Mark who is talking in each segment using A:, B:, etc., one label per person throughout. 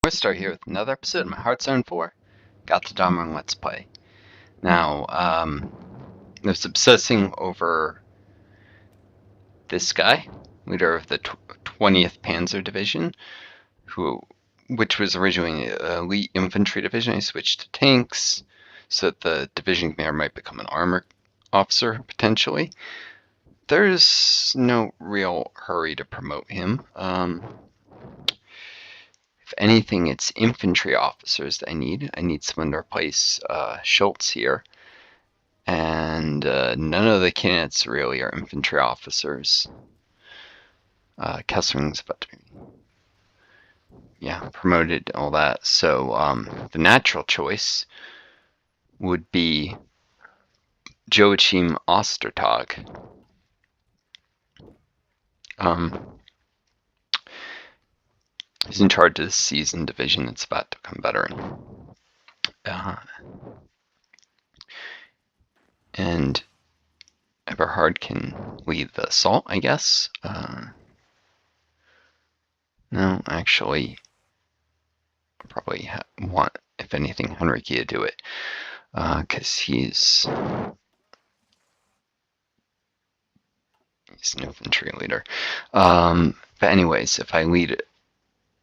A: Northstar here with another episode of my Hearthstone 4 Gotterdammerung Let's Play. Now, I was obsessing over this guy, leader of the 20th Panzer Division, which was originally an elite infantry division. I switched to tanks so that the division commander might become an armor officer, potentially. There's no real hurry to promote him. If anything, it's infantry officers that I need. I need someone to replace Schultz here. And none of the candidates really are infantry officers. Kessling's about to be promoted, all that. So the natural choice would be Joachim Ostertag. He's in charge of the seasoned division that's about to become veteran. And Eberhard can lead the assault, I guess. No, actually, I probably want, if anything, Henrique to do it, because he's an infantry leader. But anyways, if I lead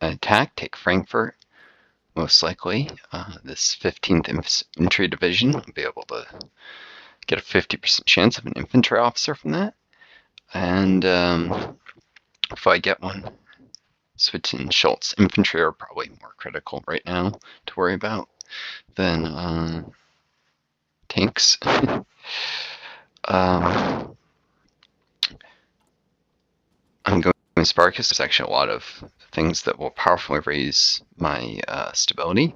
A: an attack, take Frankfurt, most likely, this 15th Infantry Division will be able to get a 50% chance of an infantry officer from that. And if I get one, switch in Schultz. Infantry are probably more critical right now to worry about than tanks. I'm going Spartacus. There's actually a lot of things that will powerfully raise my stability.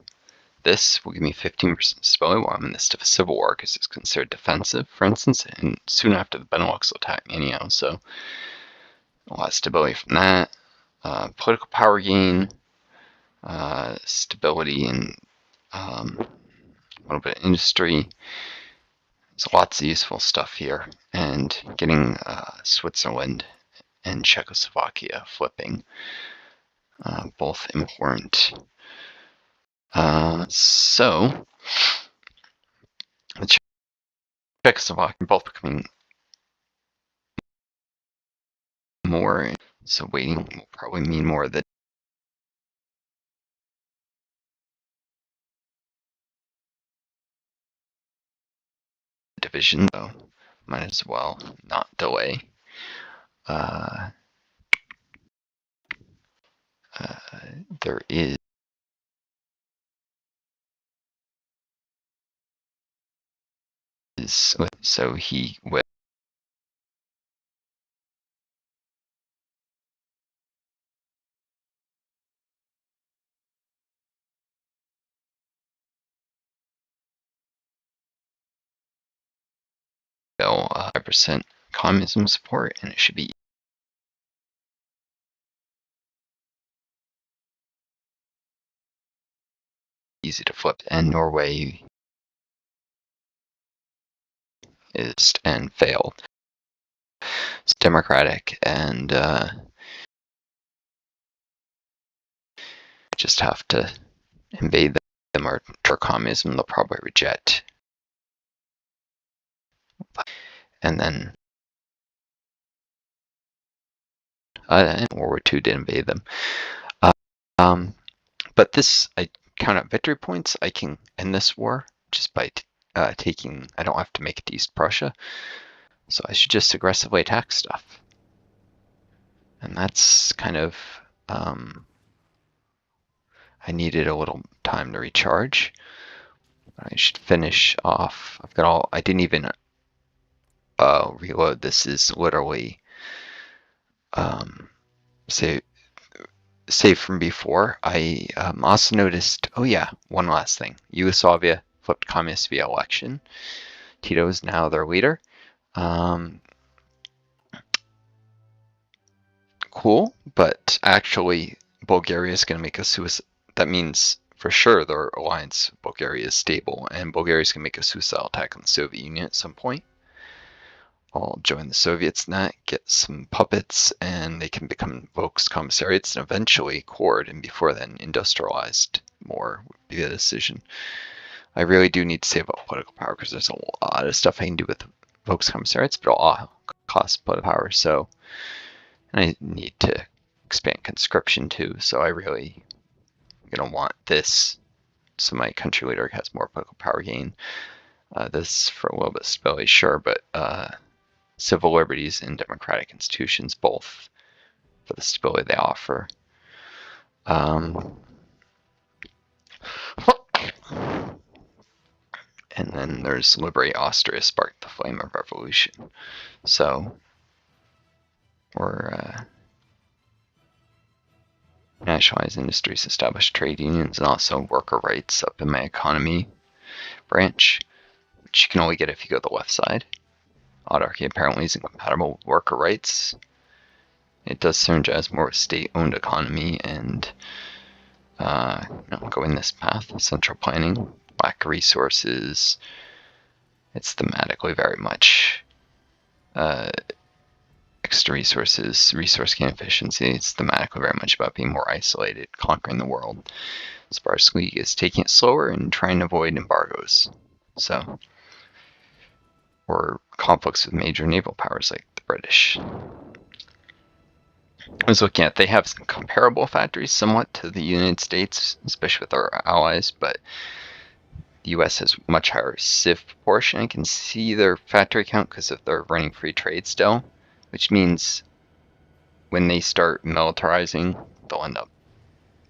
A: This will give me 15% stability while I'm in this civil war, because it's considered defensive, for instance, and soon after the Benelux will attack me anyhow, so a lot of stability from that. Political power gain, stability, and a little bit of industry. There's lots of useful stuff here, and getting Switzerland and Czechoslovakia flipping, both important. So the Czechoslovakia both becoming more, so waiting will probably mean more of the division, so might as well not delay. There is so he will go 5% communism support, and it should be easy to flip. And Norway is and failed. It's democratic, and just have to invade them or communism. They'll probably reject, and then in World War II did invade them. But this, I count up victory points. I can end this war just by taking. I don't have to make it to East Prussia, so I should just aggressively attack stuff. And that's kind of. I needed a little time to recharge. I should finish off. I've got all. I didn't even reload. This is literally save from before. I also noticed, oh yeah, one last thing. Yugoslavia flipped communist via election. Tito is now their leader. Cool, but actually Bulgaria is going to make a suicide. That means for sure their alliance with Bulgaria is stable, and Bulgaria is going to make a suicidal attack on the Soviet Union at some point. I'll join the Soviets in that, get some puppets, and they can become Volkscommissariats and eventually cored, and before then industrialized more would be the decision. I really do need to save up political power because there's a lot of stuff I can do with Volkscommissariats, but all costs political power. So, and I need to expand conscription too. So I really gonna want this, so my country leader has more political power gain. This for a little bit of stability, sure, but civil liberties and democratic institutions, both for the stability they offer. And then there's liberate Austria, spark the flame of revolution. So, or nationalize industries, establish trade unions, and also worker rights up in my economy branch, which you can only get if you go the left side. Autarky apparently is incompatible with worker rights. It does synergize more with state-owned economy and go in this path. Central planning, lack of resources. It's thematically very much extra resources, resource gain efficiency. It's thematically very much about being more isolated, conquering the world. Sparse League is taking it slower and trying to avoid embargoes. So, or conflicts with major naval powers like the British. I was looking at, they have some comparable factories somewhat to the United States, especially with our allies, but the US has much higher civ proportion. I can see their factory count because if they're running free trade still, which means when they start militarizing, they'll end up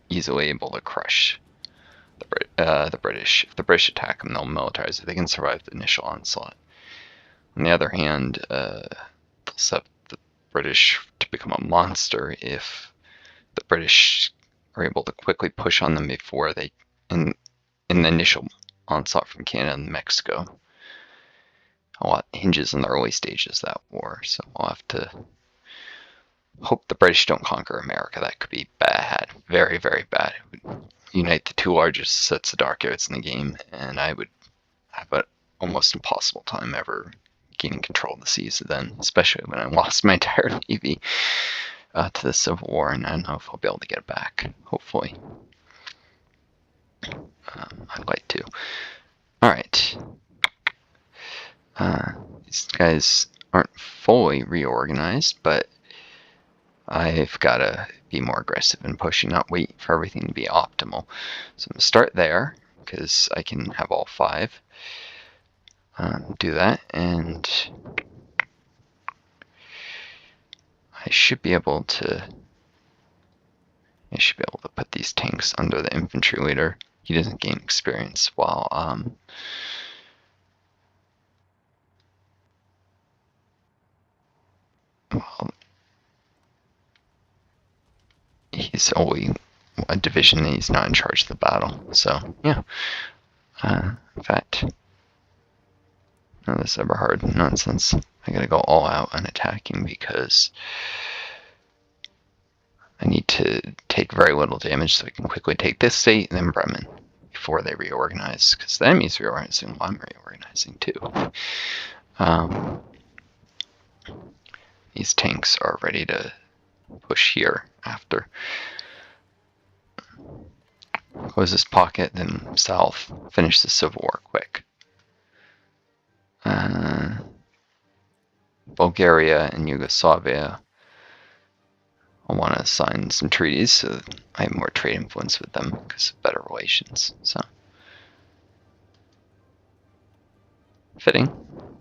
A: easily able to crush the British. If the British attack them, they'll militarize it. They can survive the initial onslaught. On the other hand, they'll set the British to become a monster if the British are able to quickly push on them before they, in the initial onslaught from Canada and Mexico. A lot hinges on the early stages of that war, so we'll have to hope the British don't conquer America. That could be bad, very, very bad. It would unite the two largest sets of dark arts in the game, and I would have an almost impossible time ever gaining control of the seas then, especially when I lost my entire navy to the Civil War, and I don't know if I'll be able to get it back, hopefully. I'd like to. Alright. These guys aren't fully reorganized, but I've got to be more aggressive in pushing, not wait for everything to be optimal. So I'm going to start there, because I can have all 5 do that, and I should be able to put these tanks under the infantry leader. He doesn't gain experience while he's only a division and he's not in charge of the battle. So yeah, in fact, none of this Eberhard nonsense. I gotta go all out on attacking because I need to take very little damage so I can quickly take this state and then Bremen before they reorganize, because the enemy's reorganizing while I'm reorganizing too. These tanks are ready to push here after. Close this pocket, then south. Finish the Civil War quick. Bulgaria and Yugoslavia. I want to sign some treaties so that I have more trade influence with them because of better relations. So, fitting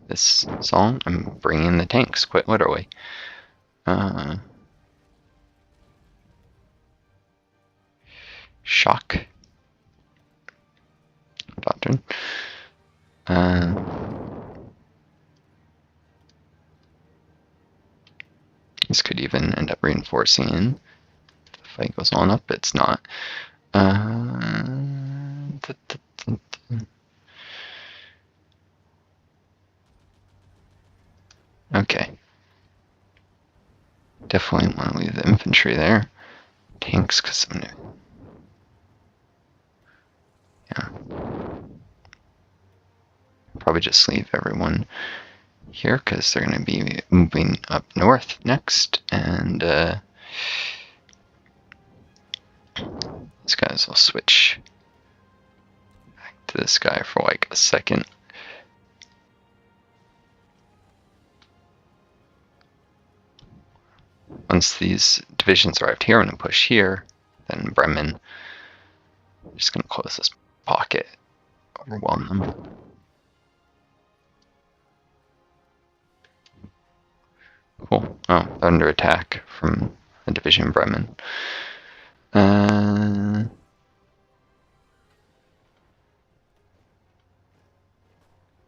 A: this song. I'm bringing in the tanks, quite literally. Shock doctrine. This could even end up reinforcing in. If the fight goes on up, it's not. Okay. Definitely want to leave the infantry there. Tanks, because I'm new. Yeah. Probably just leave everyone here because they're going to be moving up north next, and these guys will switch back to this guy for like a second. Once these divisions arrived here, I'm going to push here, then Bremen. I'm just going to close this pocket, overwhelm them. Cool. Oh, under attack from a division Bremen.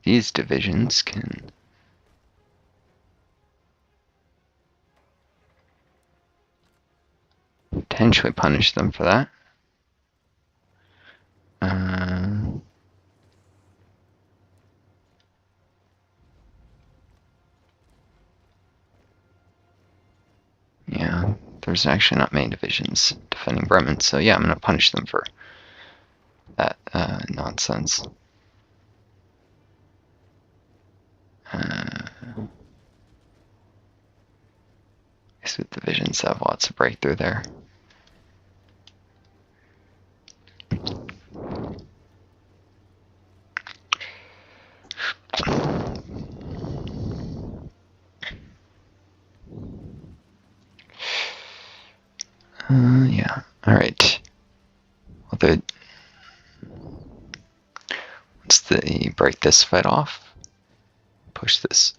A: These divisions can potentially punish them for that. Yeah, there's actually not many divisions defending Bremen, so yeah, I'm going to punish them for that nonsense. These divisions have lots of breakthrough there. Yeah, alright. Well, once they break this fight off, push this.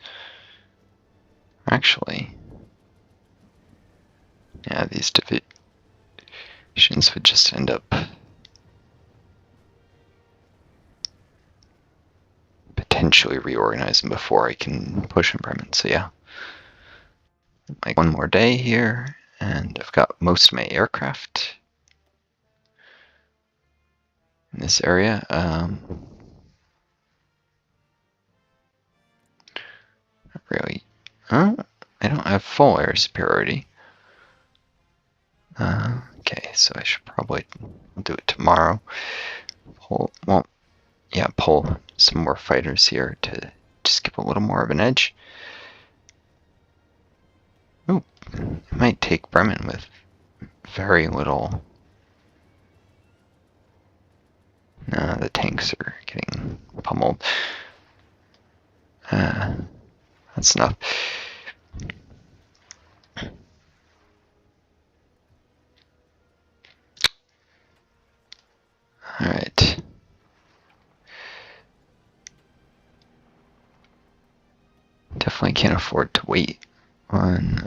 A: Actually, yeah, these divisions would just end up potentially reorganizing before I can push in Bremen. So yeah, like one more day here, and I've got most of my aircraft in this area. Not really. Oh, I don't have full air superiority. Okay, so I should probably do it tomorrow. Pull some more fighters here to just give a little more of an edge. Ooh, I might take Bremen with very little. No, the tanks are getting pummeled. That's enough. Alright. Definitely can't afford to wait on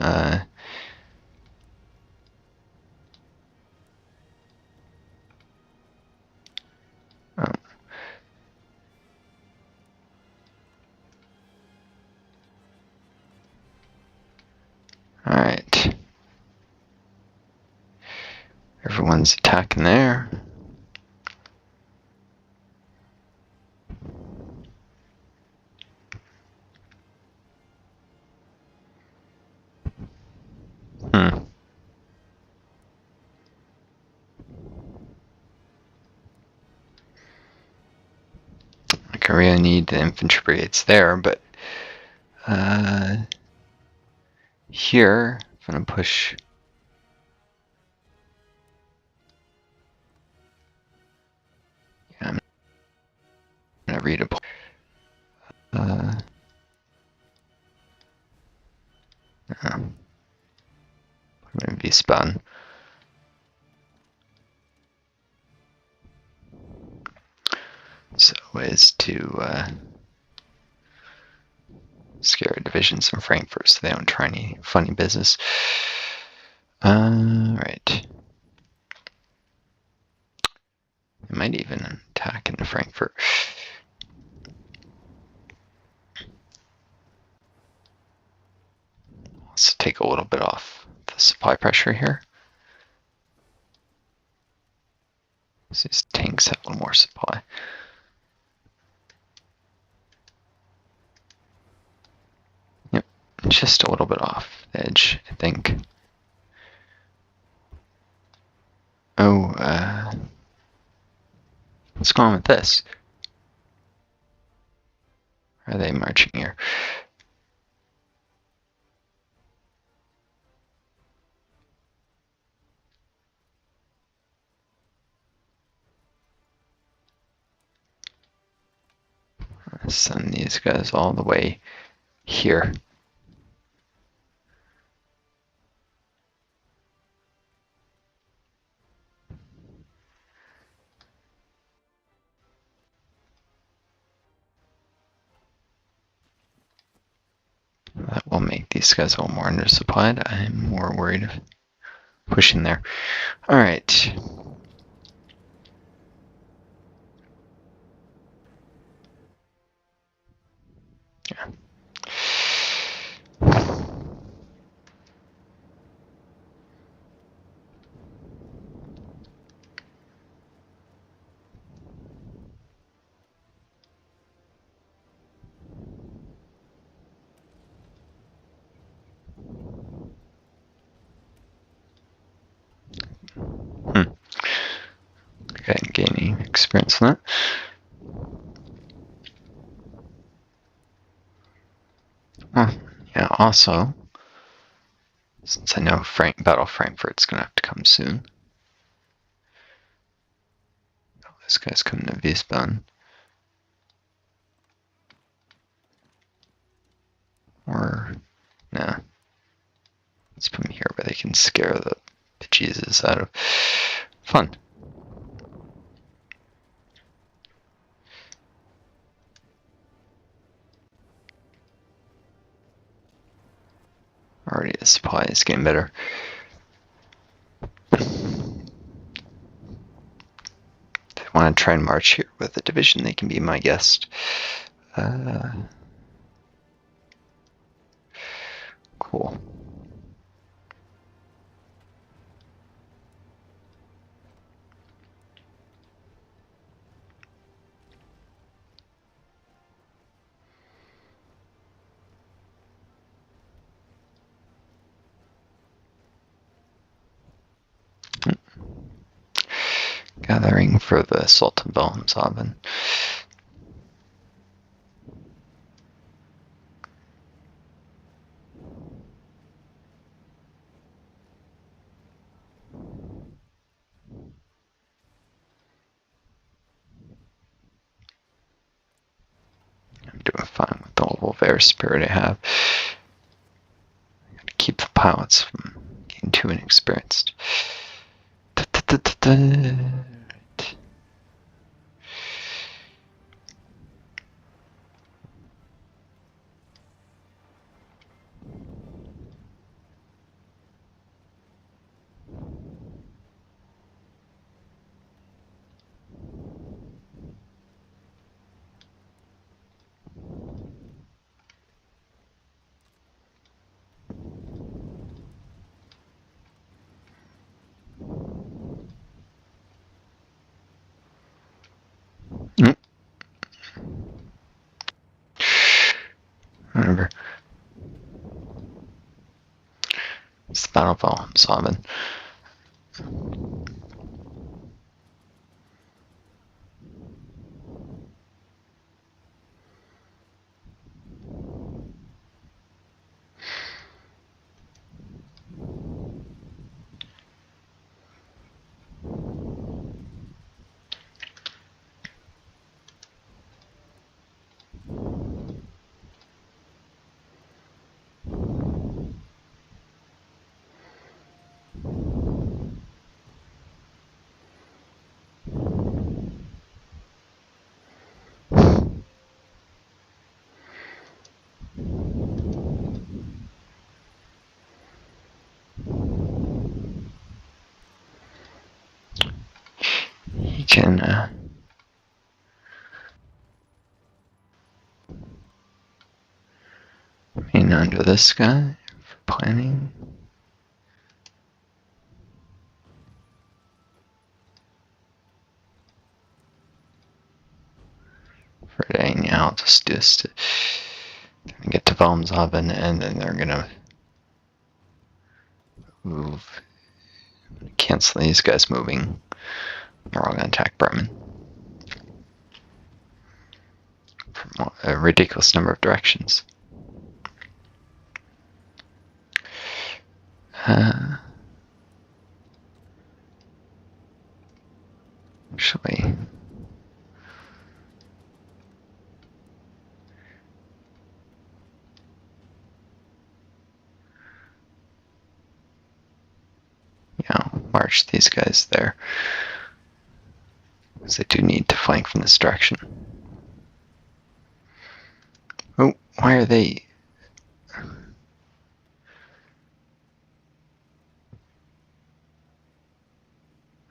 A: Alright. Everyone's attacking there. Like I really need the infantry brigades there, but here I'm gonna push. Yeah, I'm gonna redeploy. Put him in V-spawn. So as to scare divisions from Frankfurt so they don't try any funny business. Right. They might even attack into Frankfurt. Let's take a little bit off the supply pressure here. So these tanks have a little more supply. Yep, just a little bit off the edge, I think. Oh, what's going on with this? Are they marching here? Send these guys all the way here. That will make these guys a little more undersupplied. I'm more worried of pushing there. Alright. Yeah. Okay, gaining experience on that. Oh, yeah, also, since I know Battle Frankfurt's gonna have to come soon. Oh, this guy's coming to Wiesbaden. Or, nah. Let's put them here where they can scare the bejesus out of fun. Already the supply is getting better. If they want to try and march here with a division, they can be my guest. Cool. Gathering for the assault of Wilhelmshaven. I'm doing fine with the level of air spirit I have. I gotta keep the pilots from getting too inexperienced. Remember, it's the Battle of Wilhelmshaven. He can remain under this guy for planning. For today, yeah, I'll just do this to get to Wilhelmshaven, and then they're gonna move, cancel these guys moving. They're all gonna attack Bremen from a ridiculous number of directions. Actually, march these guys there, because I do need to flank from this direction. Oh, why are they...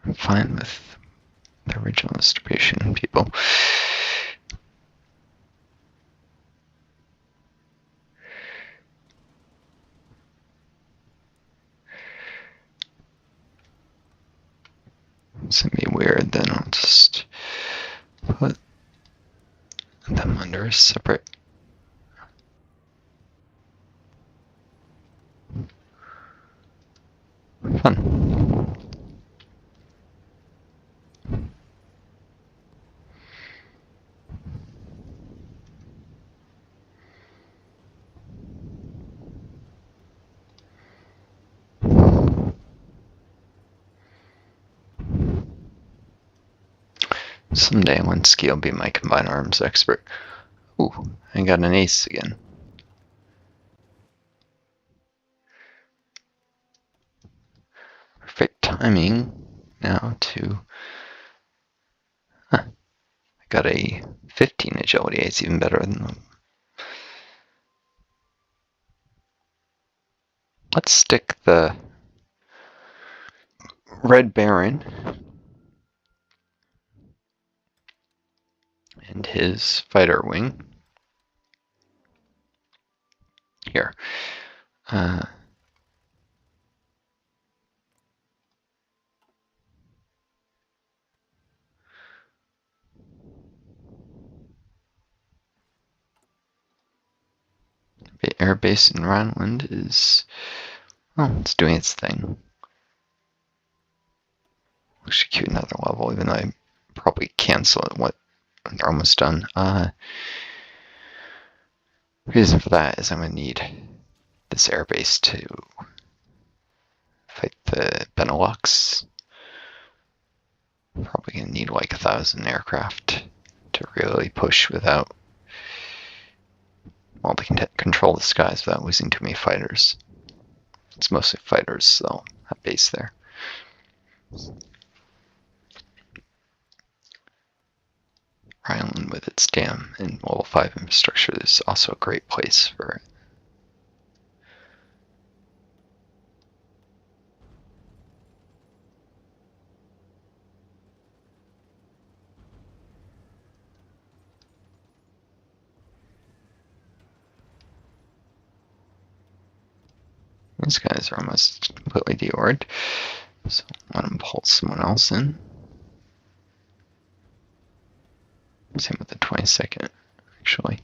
A: I'm fine with the original distribution, people. It's gonna be weird, then I'll just put them under a separate... Fun. Someday Linsky will be my combined arms expert. Ooh, I got an ace again. Perfect timing now to... Huh. I got a 15 agility. It's even better than them. Let's stick the Red Baron and his fighter wing here. The air base in Rhineland is, well, it's doing its thing. Execute another level, even though I probably cancel it. What, they're almost done. Reason for that is I'm going to need this airbase to fight the Benelux. Probably going to need like 1,000 aircraft to really push without... Well, they can control the skies without losing too many fighters. It's mostly fighters, though, at base there. Ireland with its dam and level 5 infrastructure is also a great place for it. These guys are almost completely deordered, so let them pull someone else in. Same with the 22nd, actually.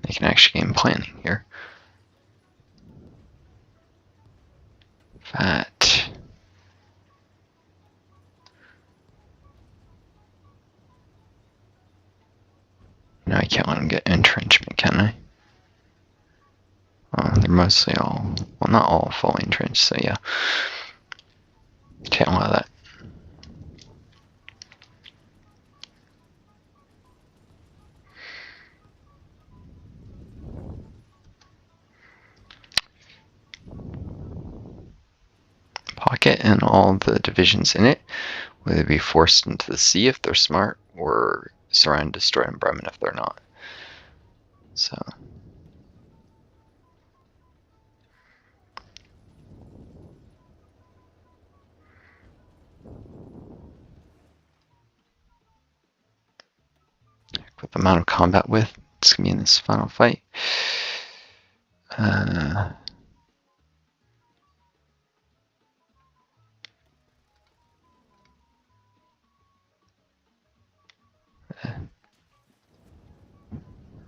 A: They can actually game planning here. That. No, I can't let them get entrenchment, can I? Oh, they're mostly all, well, not all fully entrenched, so yeah. Can't allow that. Pocket and all the divisions in it will either be forced into the sea if they're smart, or surround, destroy, and Bremen if they're not. So. With the amount of combat width it's going to be in this final fight.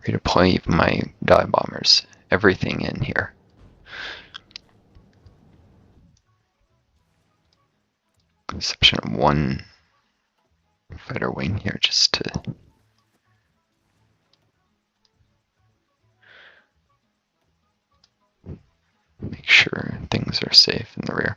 A: Redeploy my dive bombers. Everything in here. Exception of one fighter wing here just to make sure things are safe in the rear.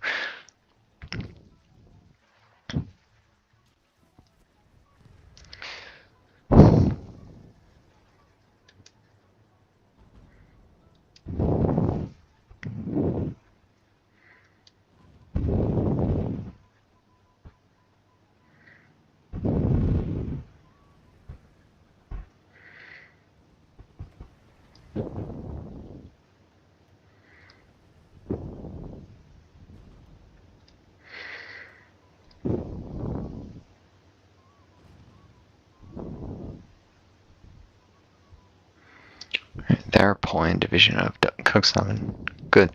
A: They're Poland division of Cuxhaven. Good.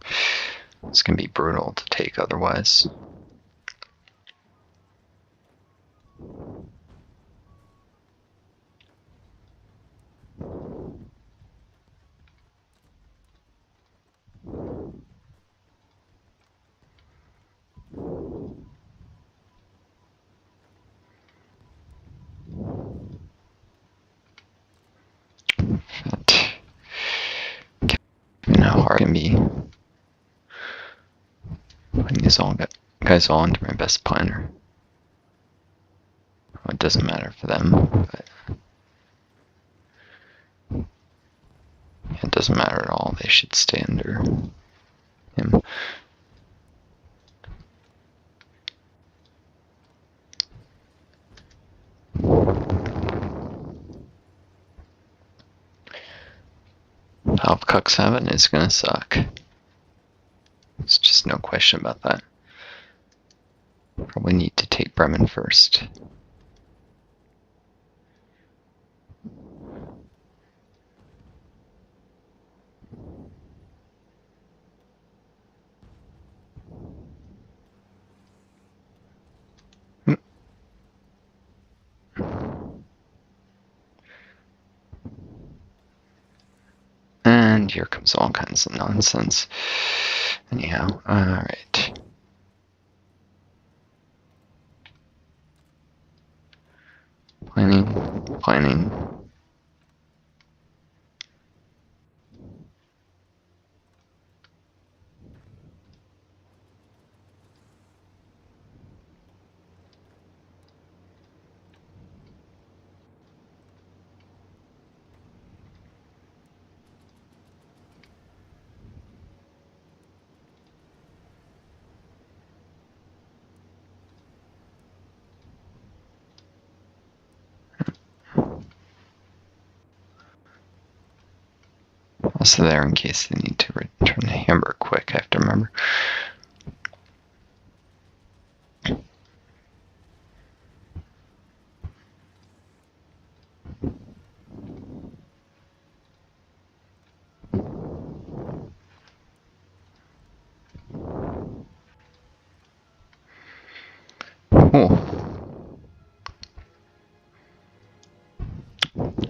A: It's going to be brutal to take otherwise. How hard it can be putting these guys all into my best planner. Well, it doesn't matter for them, but it doesn't matter at all. They should stay under him. South Cuxhaven is gonna suck. There's just no question about that. Probably need to take Bremen first. And here comes all kinds of nonsense. Anyhow, alright. Planning. Also there in case they need to return to Hamburg quick, I have to remember.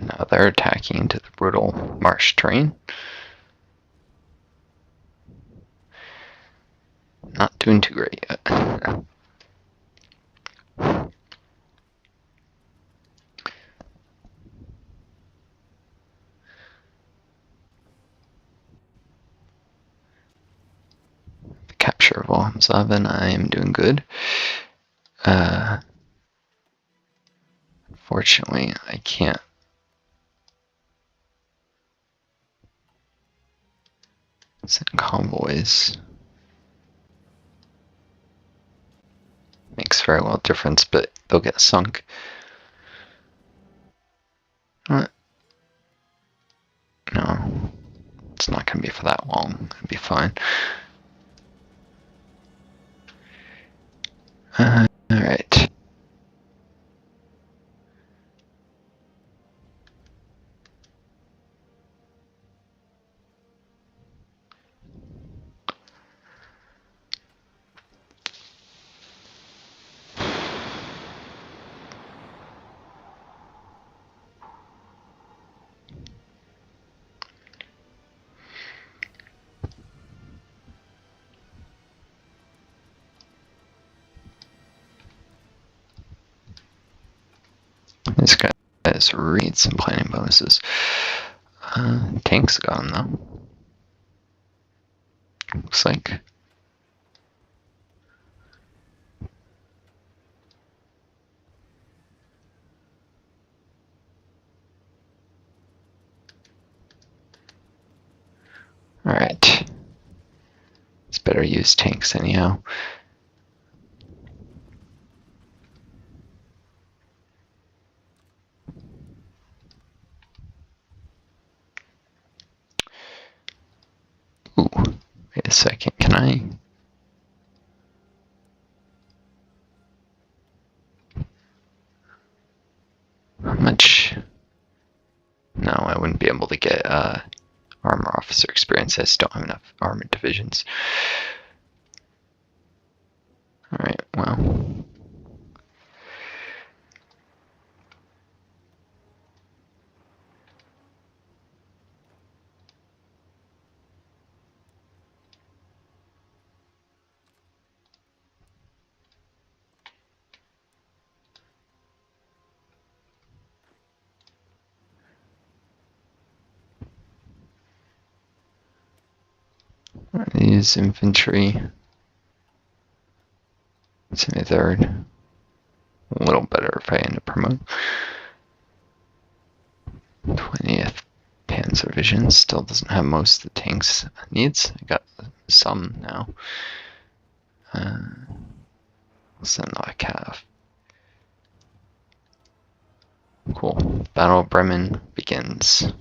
A: Now they're attacking into the brutal marsh terrain. Not doing too great yet. The capture of Wilhelmshaven, I am doing good. Unfortunately, I can't. Send convoys. Makes very little difference, but they'll get sunk. No, it's not going to be for that long. It'll be fine. Alright. This guy has read some planning bonuses. Tanks got him though. Looks like. Alright. It's better use tanks anyhow. second. Can I? How much? No, I wouldn't be able to get armor officer experience. I just don't have enough armored divisions. Alright, well. These infantry. Semi-third. A little better if I end up promoting. 20th Panzer Division still doesn't have most of the tanks it needs. I got some now. Send like half. Cool. Battle of Bremen begins.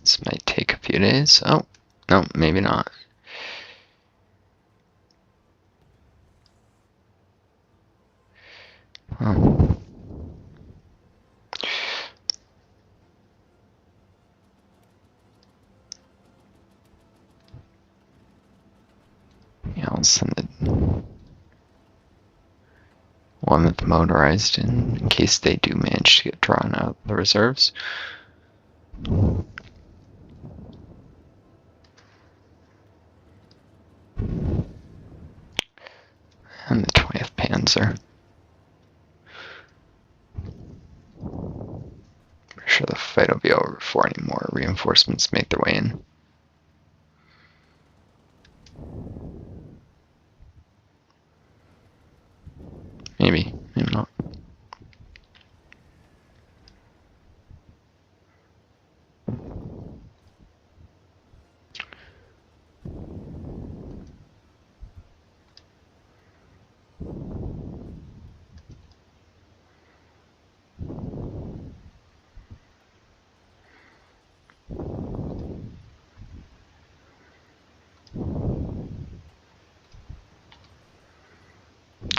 A: This might take a few days. Oh, no, maybe not. Oh. Yeah, I'll send it. One with motorized in case they do manage to get drawn out the reserves. And the 20th Panzer. I'm sure the fight will be over before any more reinforcements make their way in. Maybe, maybe not.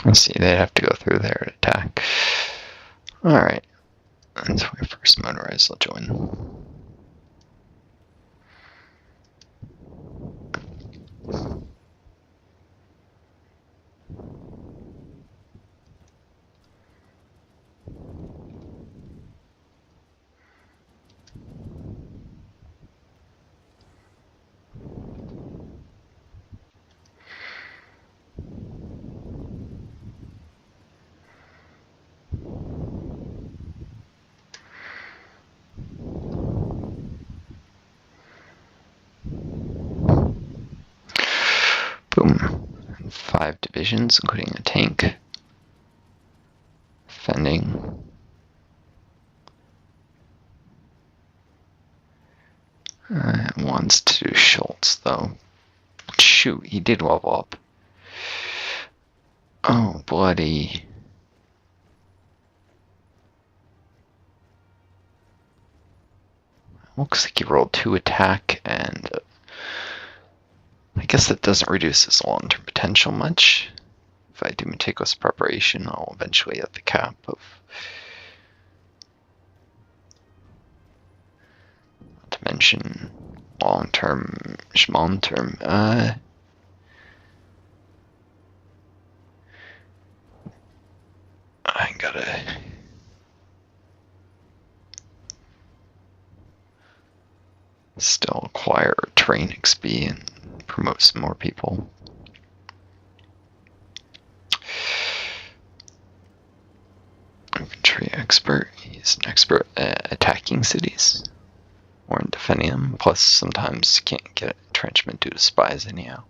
A: Let's see, they'd have to go through there to attack. Alright. That's where first motorized will join. Boom. 5 divisions, including a tank. Defending. Wants to do Schultz, though. Shoot, he did level up. Oh, bloody. Looks like he rolled 2 attack, and I guess that doesn't reduce his long-term potential much. If I do meticulous preparation, I'll eventually hit the cap of... Not to mention long-term, schmon-term. I gotta... still acquire terrain XP and promote some more people. Infantry expert. He's an expert at attacking cities or in defending them. Plus, sometimes you can't get entrenchment due to spies anyhow.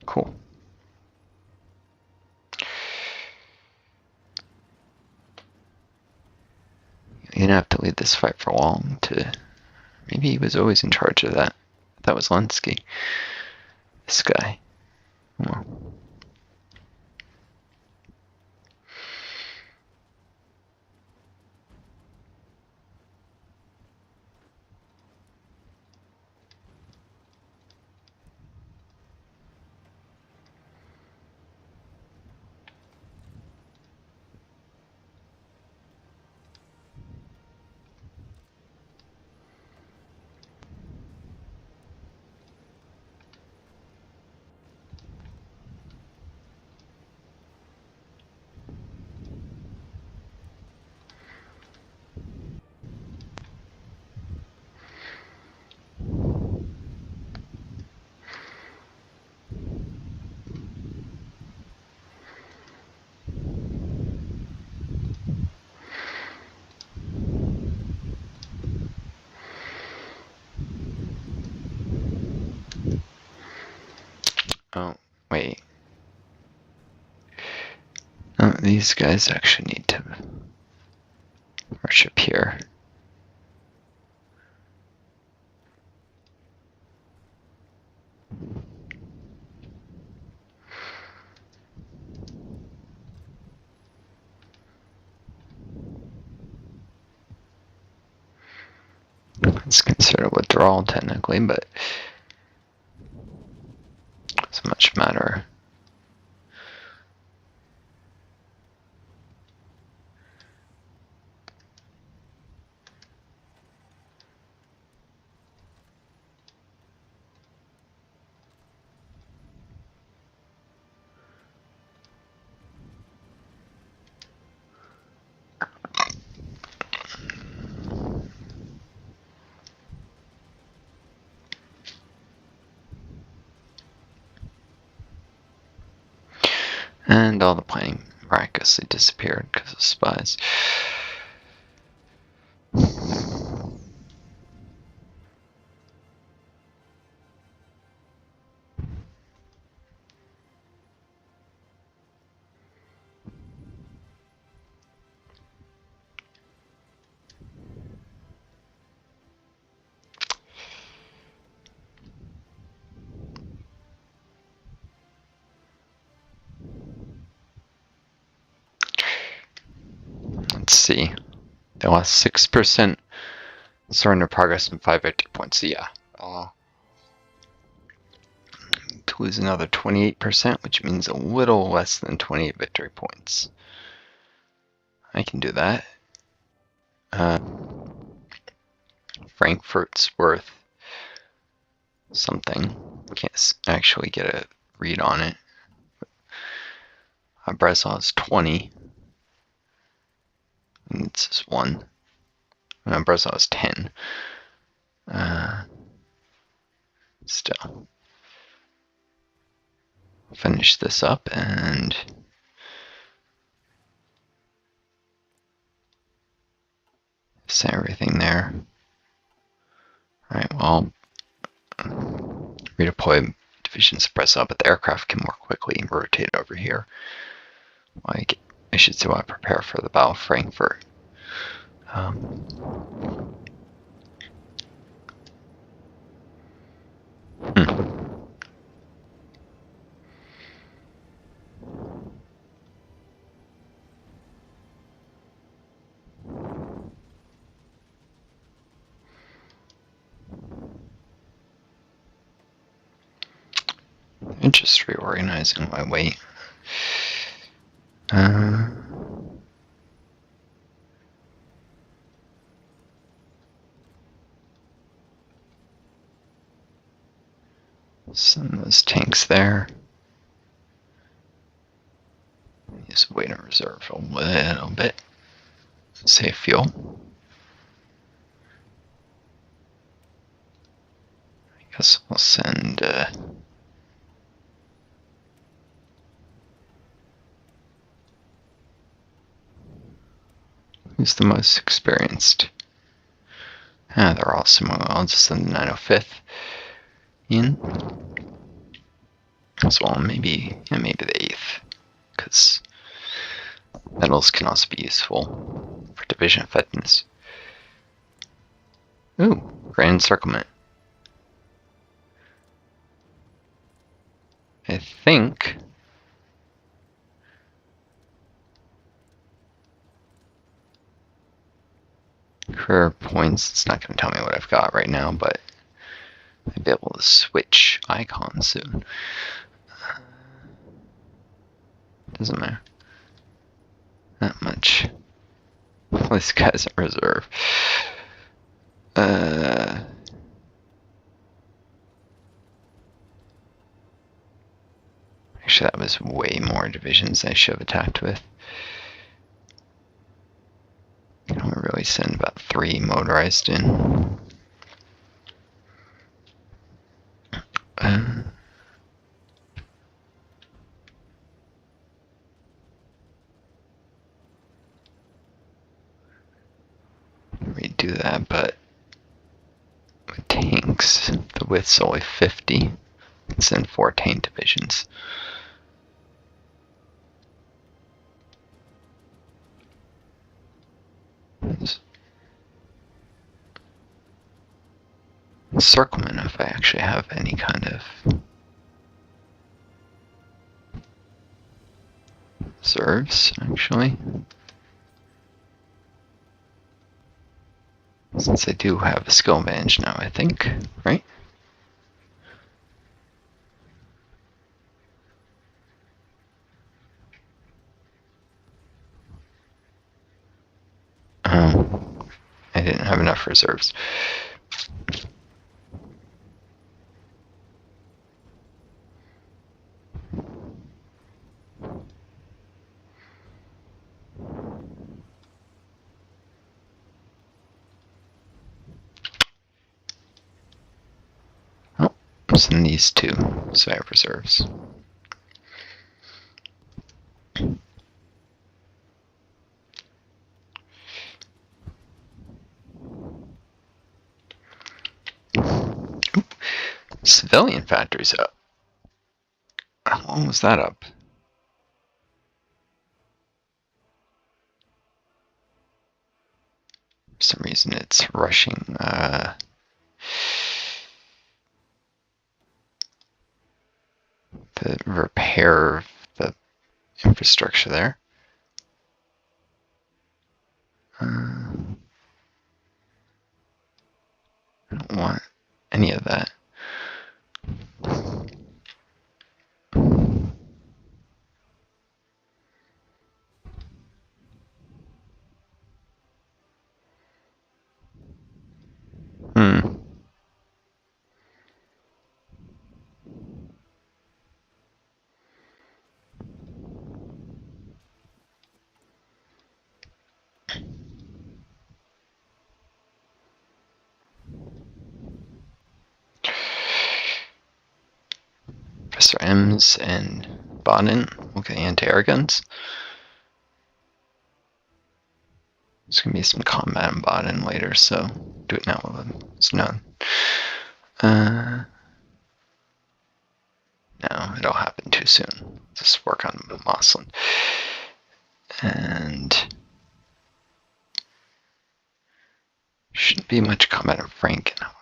A: Cool. He didn't have to lead this fight for long to... Maybe he was always in charge of that. That was Lenski. This guy. Well, Oh, wait. Oh, these guys actually need to worship here. It's considered a withdrawal technically, but it doesn't much matter. And all the planning miraculously disappeared because of spies. Let's see. They lost 6% surrender progress and 5 victory points. So yeah. To lose another 28%, which means a little less than 28 victory points. I can do that. Frankfurt's worth something. Can't actually get a read on it. Breslau is 20. And it's just 1. Breslau is 10. Still. Finish this up and set everything there. Alright, well, redeploy divisions to Breslau, but the aircraft can more quickly rotate over here. Like, I should say, while I prepare for the Battle of Frankfurt. I'm just reorganizing my weight. Some of those tanks there. Use weight in reserve a little bit. Save fuel. I guess we'll send who's the most experienced? They're all similar. I'll just send the 905th in. As well, maybe the 8th, because metals can also be useful for division effectiveness. Ooh, Grand Encirclement. I think career points, it's not going to tell me what I've got right now, but I'll be able to switch icons soon. Doesn't matter. Not much. This guy's in reserve. Actually, that was way more divisions I should have attacked with. Can only really send about 3 motorized in. Redo that, but with tanks, the width's only 50. tanks and 4 tank divisions. Encirclement, if I actually have any kind of reserves, actually. Since I do have a skill advantage now, I think, right? I didn't have enough reserves. Oh, send these 2, so I have reserves. Civilian factories up. How long was that up? For some reason it's rushing the repair of the infrastructure there. I don't want any of that. Weser-Ems and Baden will get anti-air guns. There's going to be some combat in Baden later, so do it now while it's known. No, it'll happen too soon. Just work on Moslin. And shouldn't be much combat in Franken, however.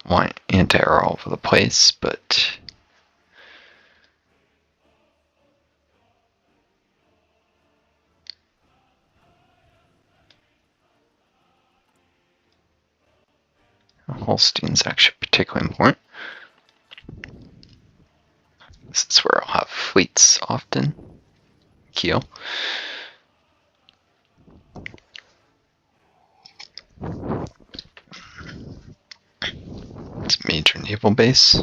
A: Want anti-air all over the place, but Holstein's actually particularly important. This is where I'll have fleets often. Kiel. It's a major naval base.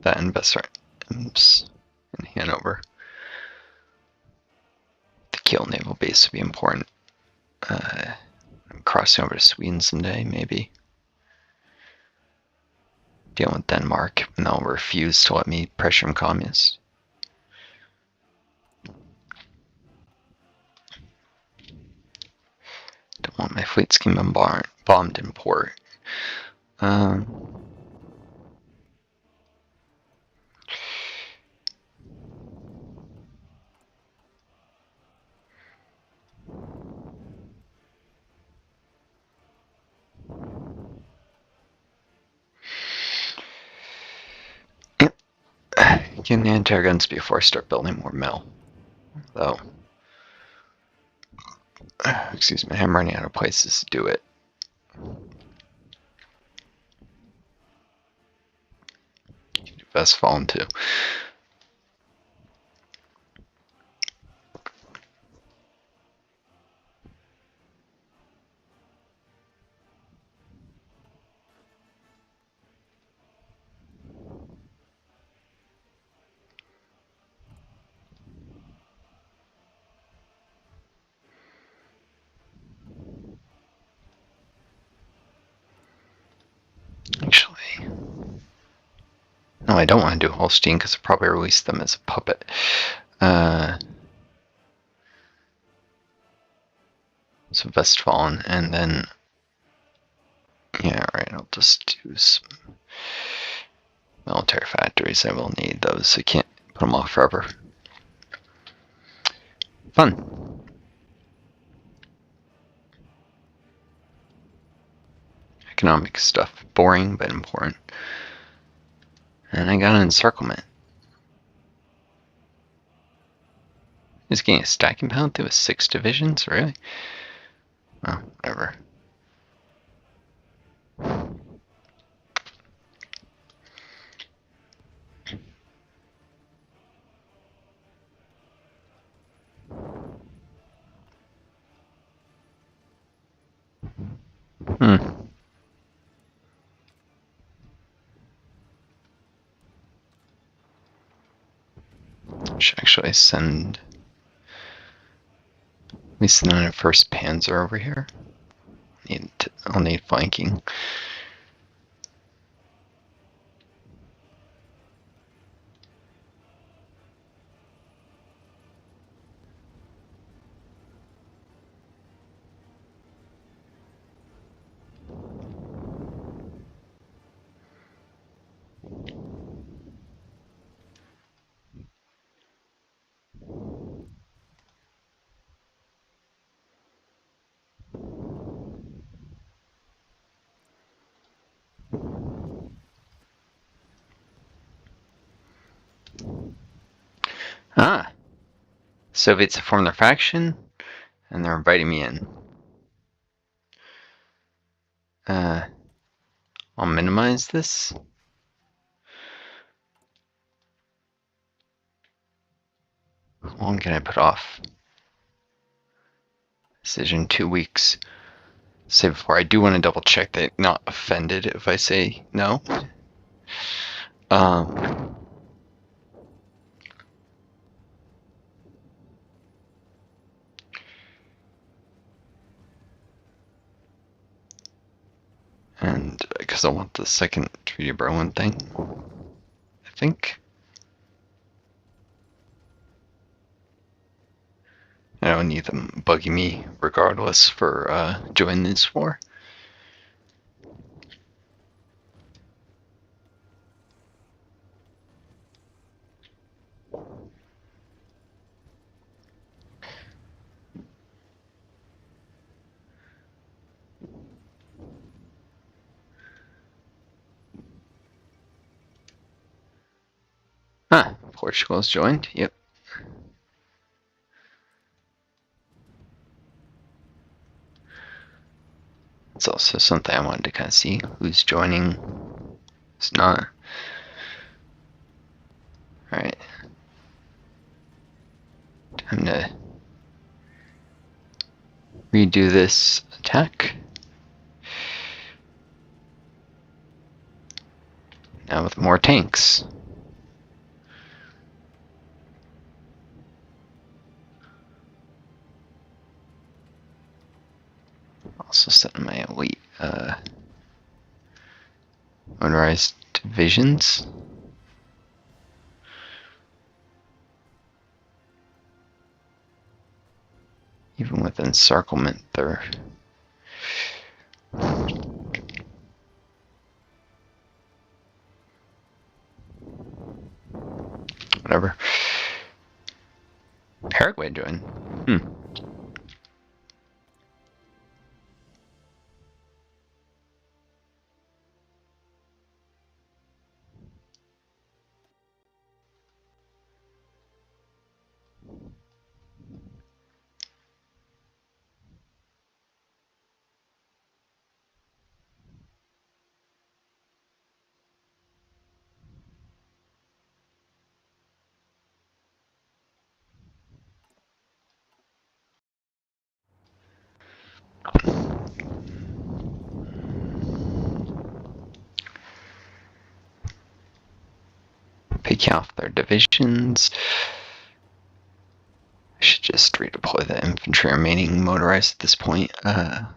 A: That and Weser-Ems in Hanover. The Kiel naval base would be important. I'm crossing over to Sweden someday, maybe. Dealing with Denmark, and they'll refuse to let me pressure them communists. Don't want my fleet scheme bombed in port. Getting the anti-air guns before I start building more metal. Though, excuse me, I'm running out of places to do it. Westfalen too. Actually, no, I don't want to do Holstein because I'll probably release them as a puppet. So Westfalen, and then, yeah, right, I'll just do some military factories. I will need those. I can't put them off forever. Fun. Economic stuff. Boring, but important. And I got an encirclement. He's getting a stacking penalty with 6 divisions? Really? Oh, whatever. Should actually send at least the 91st Panzer over here. I'll need flanking. Ah! Soviets have formed their faction, and they're inviting me in. I'll minimize this. How long can I put off? Decision 2 weeks. Say before, I do want to double check that I'm not offended if I say no. And because I want the second Treaty of Berlin thing, I think. I don't need them bugging me regardless for joining this war. Ah, Portugal's joined. Yep. It's also something I wanted to kind of see who's joining, who's not. Alright. Time to redo this attack. Now with more tanks. Also setting my elite motorized divisions. Even with encirclement, they're whatever. Paraguay joined. Picking off their divisions. I should just redeploy the infantry remaining motorized at this point. Let's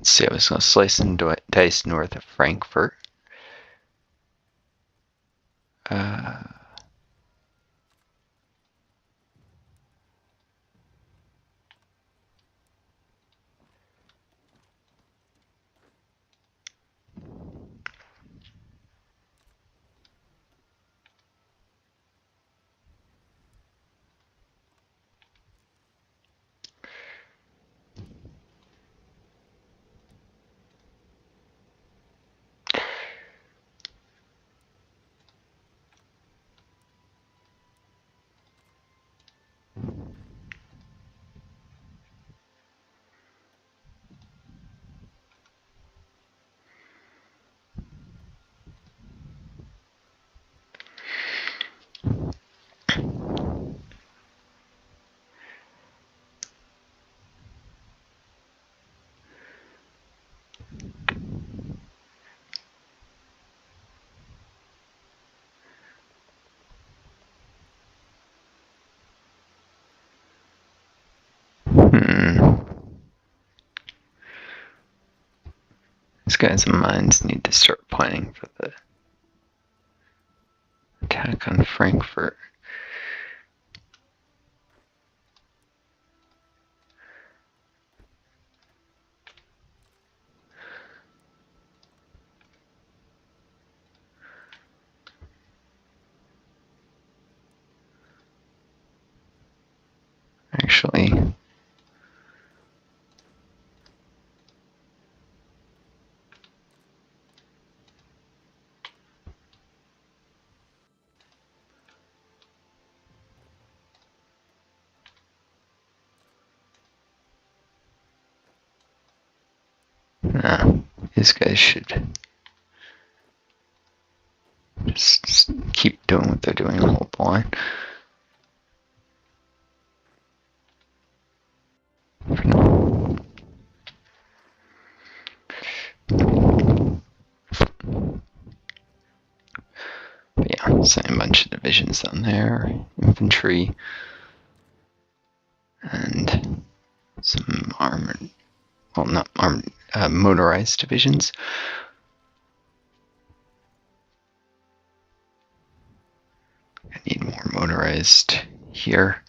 A: see, I was going to slice and dice north of Frankfurt. These guys' minds need to start planning for the attack on Frankfurt. Actually, no, these guys should just keep doing what they're doing and hold the line. For now. But yeah, sending a bunch of divisions down there, infantry, and some armored, well, not armored, motorized divisions. I need more motorized here.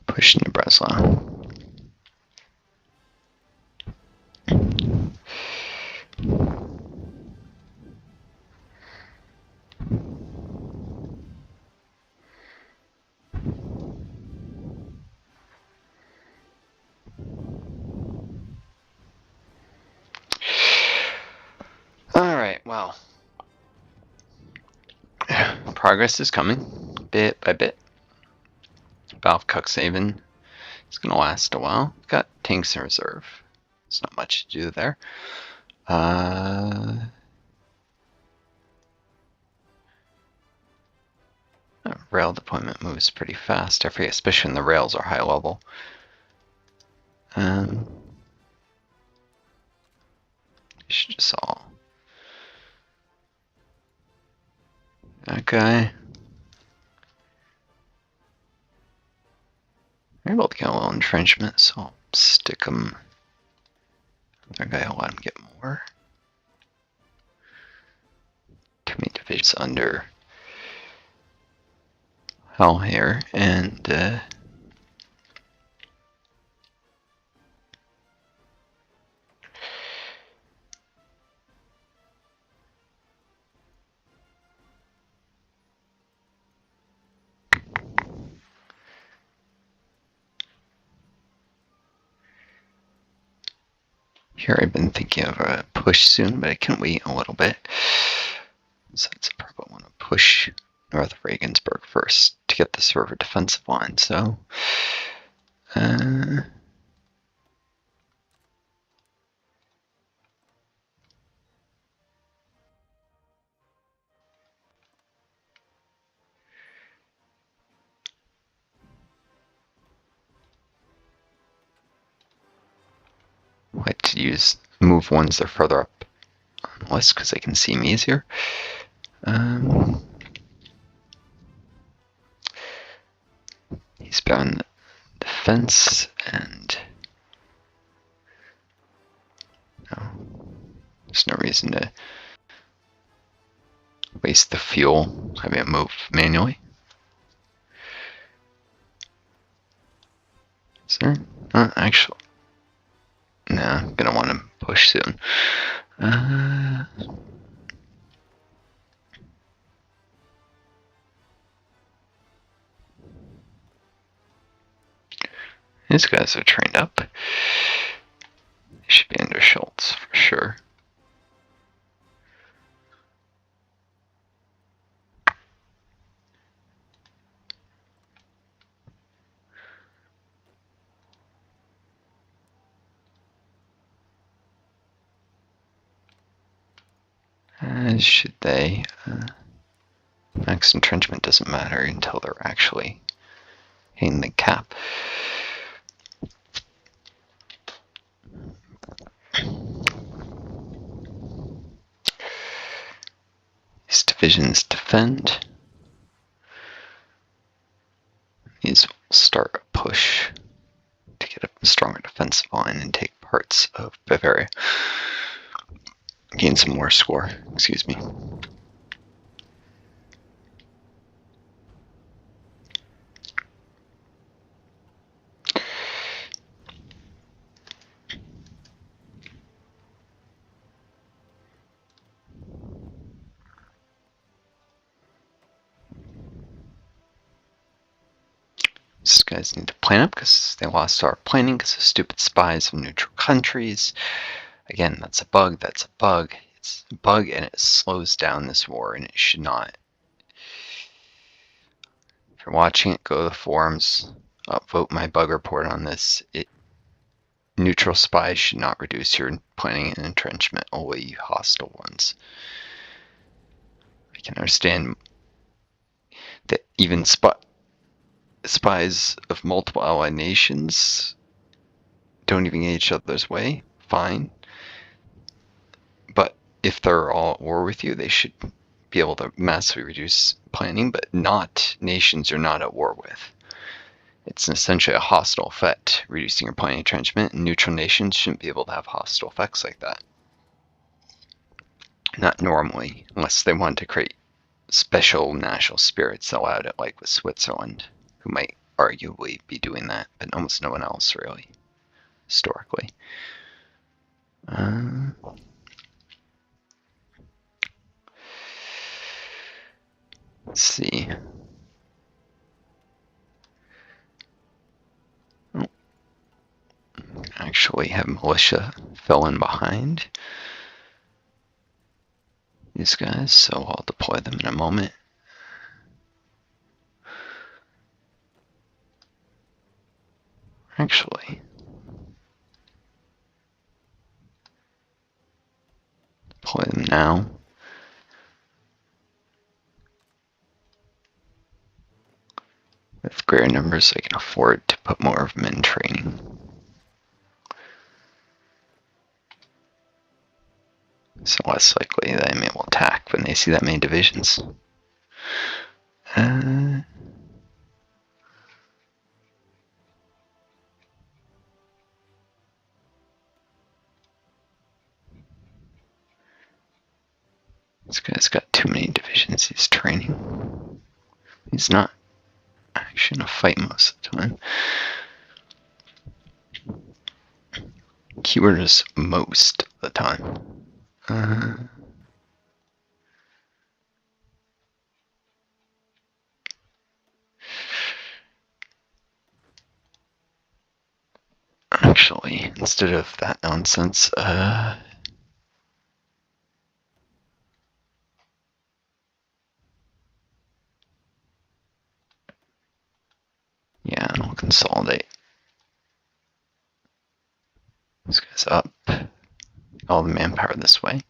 A: Push into Breslau. Alright, well. Progress is coming, bit by bit. Battle of Cuxhaven is going to last a while. Got tanks in reserve. There's not much to do there. Rail deployment moves pretty fast, I forget, especially when the rails are high level. You should just all... That guy. They're able to get a little entrenchment, so I'll stick them. That guy, I'll let him get more. Too many divisions under hell here, and here I've been thinking of a push soon, but I can wait a little bit. So it's probably want to push north of Regensburg first to get this river defensive line. So to move ones that are further up on the list because they can see them easier. He's been the defense, and no, there's no reason to waste the fuel having it move manually. Is there? Actually, no, I'm gonna want to push soon. These guys are trained up. They should be under Schultz for sure. Should they? Max entrenchment doesn't matter until they're actually hitting the cap. These divisions defend. These will start a push to get a stronger defensive line and take parts of Bavaria. Gain some more score, excuse me. These guys need to plan up because they lost our planning because of stupid spies of neutral countries. Again, that's a bug, that's a bug. It's a bug and it slows down this war and it should not. If you're watching it, go to the forums, upvote my bug report on this. Neutral spies should not reduce your planning and entrenchment, only hostile ones. I can understand that even spies of multiple allied nations don't even get each other's way, fine. But if they're all at war with you, they should be able to massively reduce planning, but not nations you're not at war with. It's essentially a hostile effect, reducing your planning entrenchment, and neutral nations shouldn't be able to have hostile effects like that. Not normally, unless they want to create special national spirits that allowed it, like with Switzerland, who might arguably be doing that, but almost no one else really, historically. Let's see. Oh. Actually have militia fill in behind these guys, so I'll deploy them in a moment. Actually, deploy them now. With greater numbers, I can afford to put more of them in training. So less likely that enemy will attack when they see that many divisions. This guy's got too many divisions he's training. He's not actually in a fight most of the time. Keyword is most of the time. Actually, instead of that nonsense, yeah, I'll consolidate. This guy's up. All the manpower this way.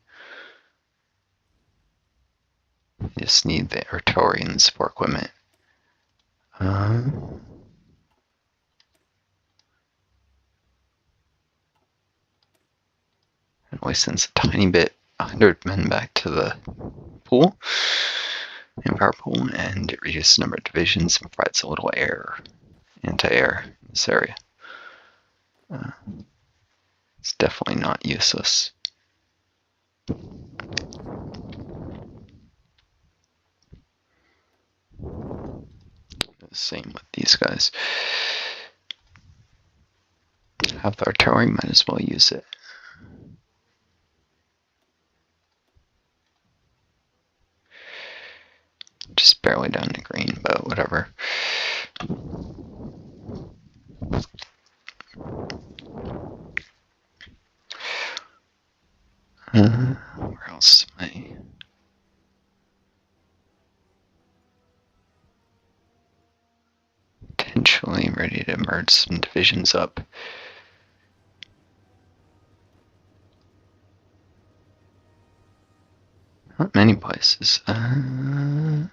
A: You just need the artillery and the support equipment. Only sends a tiny bit, 100 men back to the pool, manpower pool, and it reduces the number of divisions and provides a little anti-air in this area. It's definitely not useless. Same with these guys. Have the artillery, might as well use it. Just barely down to green, but whatever. Where else am I? Potentially ready to merge some divisions up. Not many places. I'm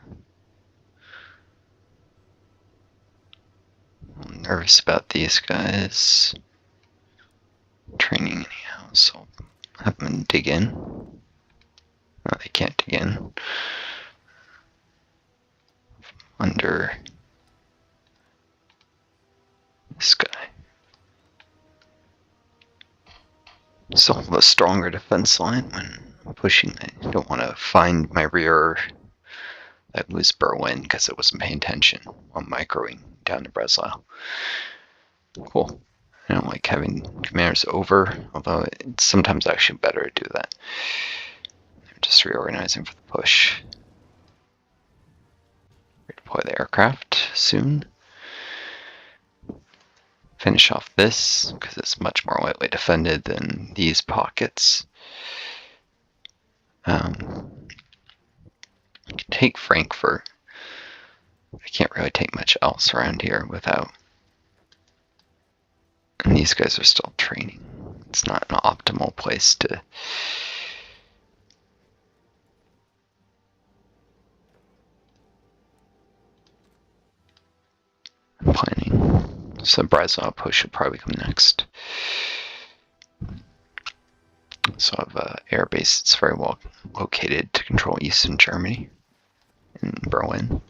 A: nervous about these guys. Training anyhow, so I'll have them dig in. No, they can't dig in. Under this guy. So I'll have a stronger defense line when pushing. I don't want to find my rear that was Berlin because it wasn't paying attention while microing down to Breslau. Cool. I don't like having commanders over, although it's sometimes actually better to do that. I'm just reorganizing for the push. Redeploy the aircraft soon. Finish off this, because it's much more lightly defended than these pockets. Take Frankfurt. I can't really take much else around here without. And these guys are still training. It's not an optimal place to. I'm planning. So Breslau push will probably come next. So I have an air base that's very well located to control Eastern Germany in Berlin.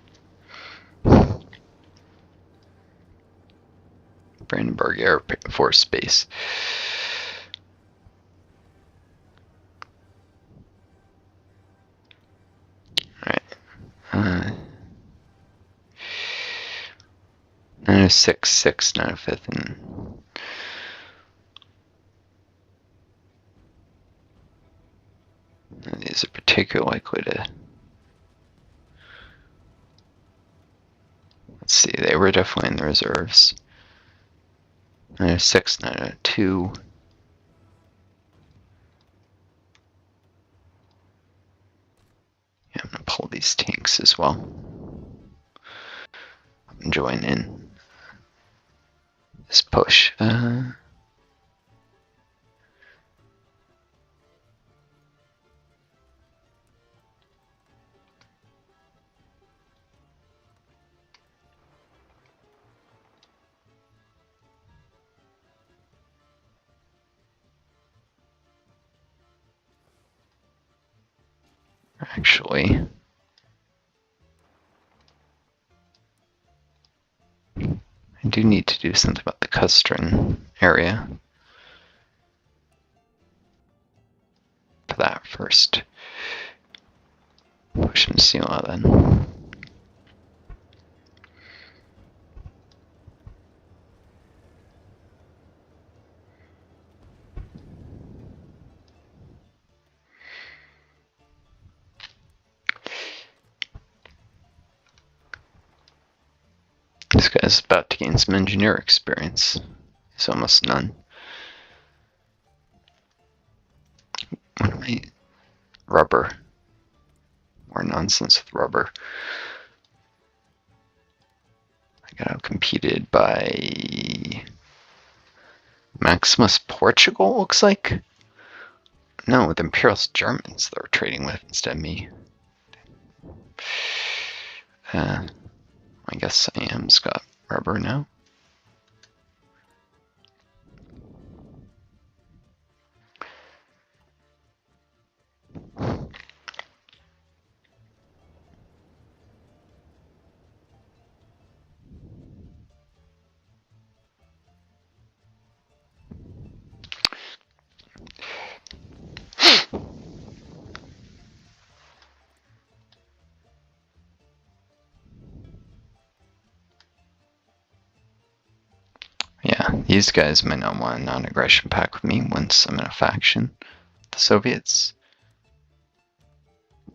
A: Brandenburg Air Force Base. Alright. 906, 6, 905, and these are particularly likely to. Let's see, they were definitely in the reserves. 906, 902. Yeah, I'm gonna pull these tanks as well. And join in this push. Actually, I do need to do something about the Custrin area. For that first. Push and seal out then. This guy's about to gain some engineer experience. He's almost none. What am I? Rubber. More nonsense with rubber. I got outcompeted by Maximus Portugal, looks like. No, with Imperialist Germans they're trading with instead of me. I guess Sam's got rubber now. Yeah, these guys might not want a non-aggression pact with me once I'm in a faction. The Soviets.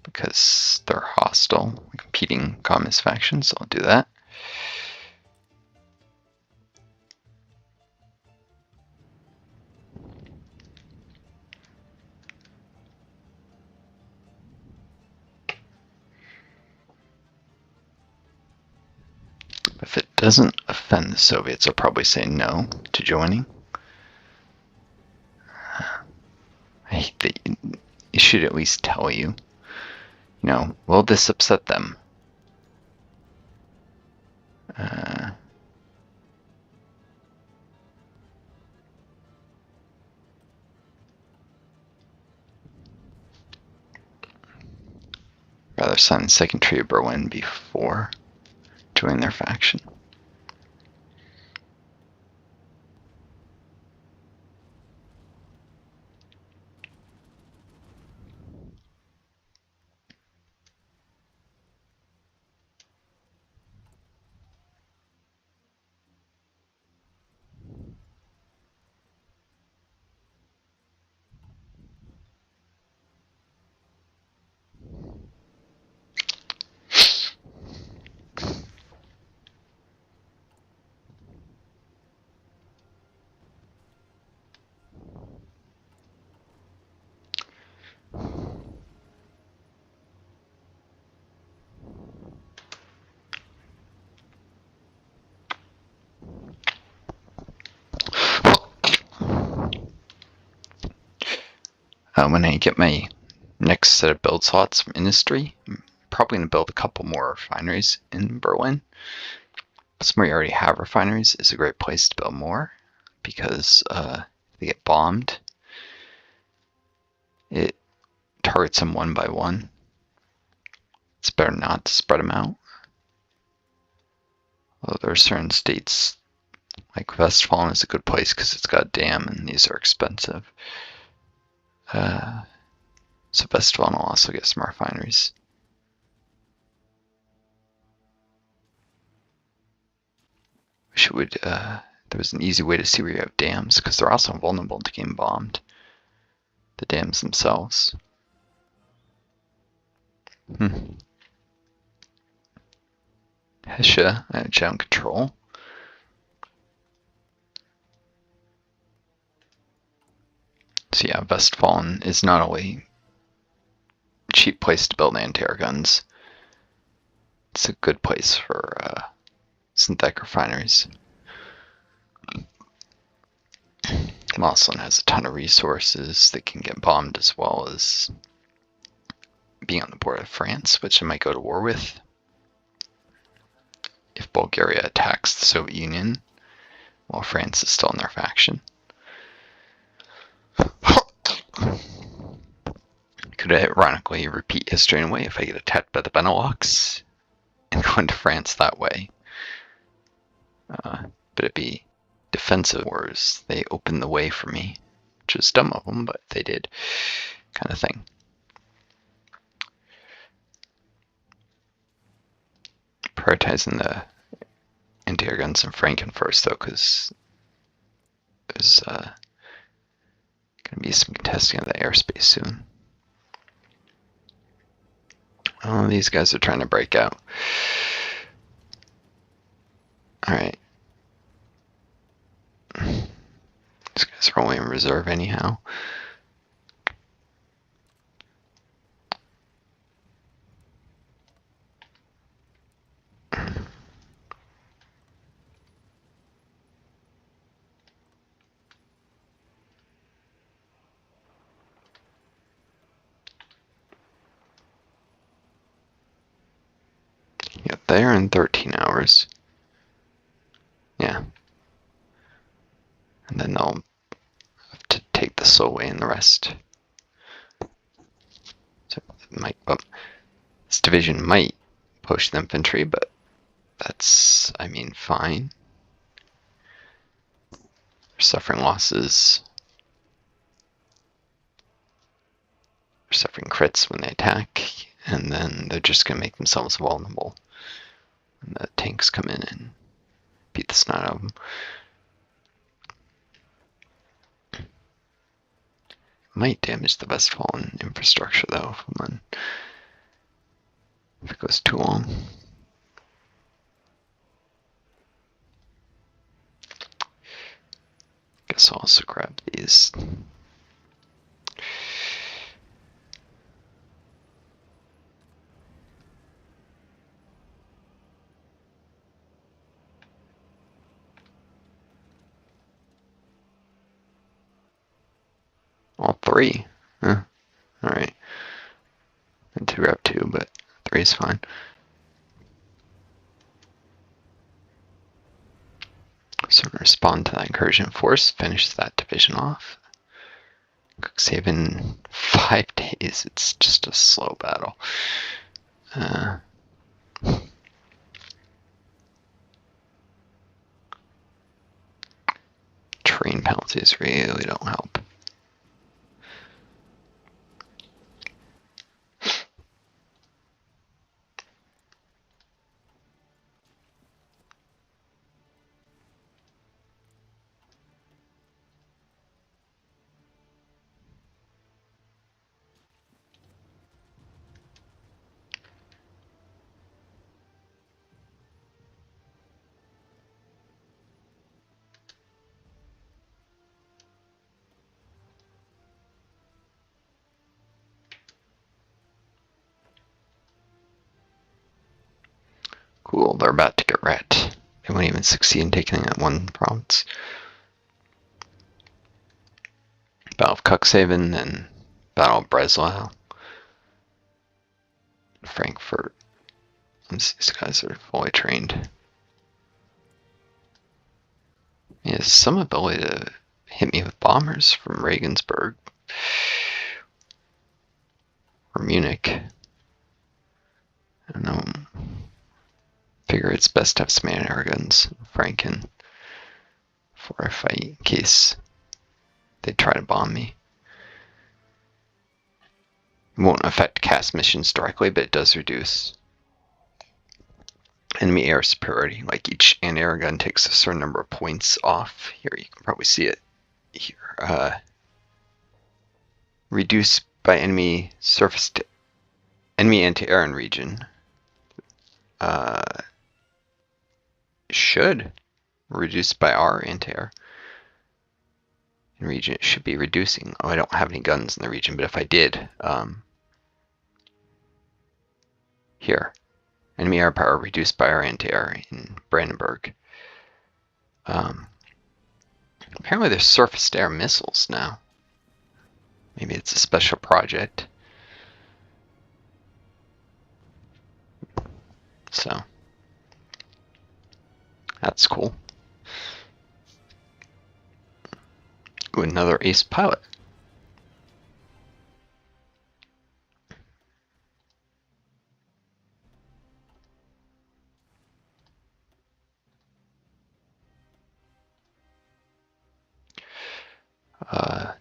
A: Because they're hostile, competing communist factions, so I'll do that. If it doesn't offend the Soviets, I'll probably say no to joining. I hate that you should at least tell you. You know, will this upset them? Rather sign the second Treaty of Berlin before joining their faction. When I get my next set of build slots from industry, I'm probably going to build a couple more refineries in Berlin. Somewhere you already have refineries is a great place to build more, because if they get bombed, it targets them one by one. It's better not to spread them out. Although there are certain states, like Westfalen is a good place because it's got a dam and these are expensive. So Westfalen will also get some refineries. Wish it would, there was an easy way to see where you have dams, because they're also vulnerable to getting bombed. The dams themselves. Hesha, ground control. So yeah, Westfalen is not only a cheap place to build anti-air guns, it's a good place for synthetic refineries. Moslin has a ton of resources that can get bombed, as well as being on the border of France, which I might go to war with if Bulgaria attacks the Soviet Union while France is still in their faction. Could I ironically repeat history in a way if I get attacked by the Benelux and go into France that way? But it'd be defensive wars. They opened the way for me, which was dumb of them, but they did, kind of thing. Prioritizing the anti-air guns in Franken first, though, because there's going to be some contesting of the airspace soon. Oh, these guys are trying to break out. Alright. These guys are only in reserve anyhow. Yeah, they're in 13 hours. Yeah. And then they'll have to take the Solway and the rest. So it might, this division might push the infantry, but that's, I mean, fine. They're suffering losses. They're suffering crits when they attack, and then they're just going to make themselves vulnerable when the tanks come in and beat the snot out of them. Might damage the Westfalen infrastructure though if it goes too long. Guess I'll also grab these. All three. Huh. Alright. And 2 grab 2, but 3 is fine. So we're going to respond to that incursion force, finish that division off. Cuxhaven, 5 days. It's just a slow battle. Train penalties really don't help. Cool, they're about to get wrecked. They won't even succeed in taking that one province. Battle of Cuxhaven, then Battle of Breslau. Frankfurt. These guys are fully trained. He has some ability to hit me with bombers from Regensburg or Munich. I don't know. Figure it's best to have some anti-air guns, Franken, before I fight, in case they try to bomb me. It won't affect cast missions directly, but it does reduce enemy air superiority. Like each anti-air gun takes a certain number of points off. Here, you can probably see it here. Reduced by enemy surface enemy anti-air in region. Should reduce by our anti-air in region. It should be reducing. Oh, I don't have any guns in the region, but if I did, here, enemy air power reduced by our anti-air in Brandenburg. Apparently there's surface-to-air missiles now. Maybe it's a special project. So that's cool. Ooh, another ace pilot.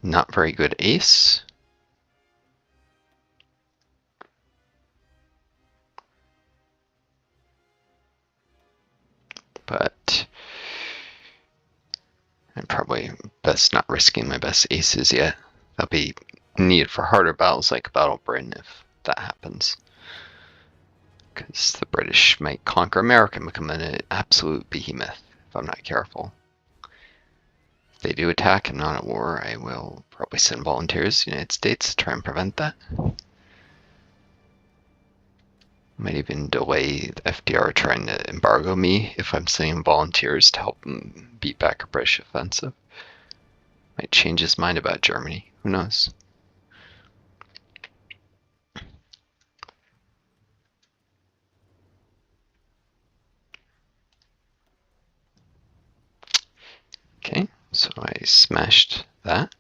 A: Not very good ace. But I'm probably best not risking my best aces yet. They'll be needed for harder battles like Battle of Britain if that happens. Because the British might conquer America and become an absolute behemoth if I'm not careful. If they do attack and not at war, I will probably send volunteers to the United States to try and prevent that. Might even delay the FDR trying to embargo me if I'm sending volunteers to help them beat back a British offensive. Might change his mind about Germany. Who knows? Okay, so I smashed that.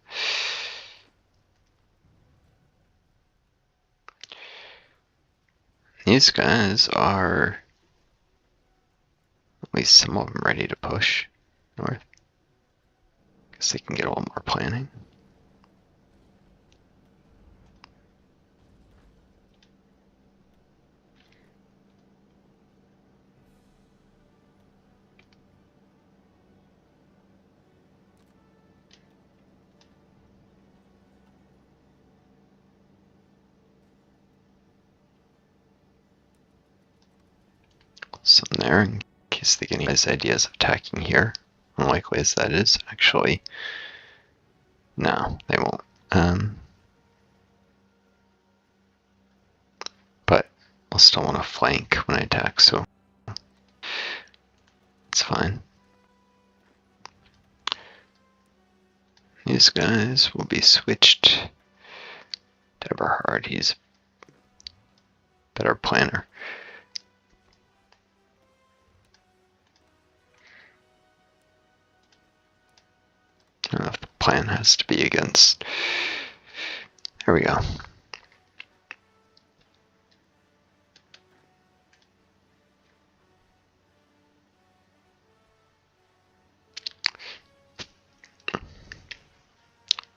A: These guys are, at least some of them, ready to push north. Guess they can get a little more planning. there in case they get any ideas of attacking here. Unlikely as that is, actually. No, they won't. But I'll still want to flank when I attack, so it's fine. These guys will be switched to Eberhard. He's a better planner. I don't know if the plan has to be against. There we go.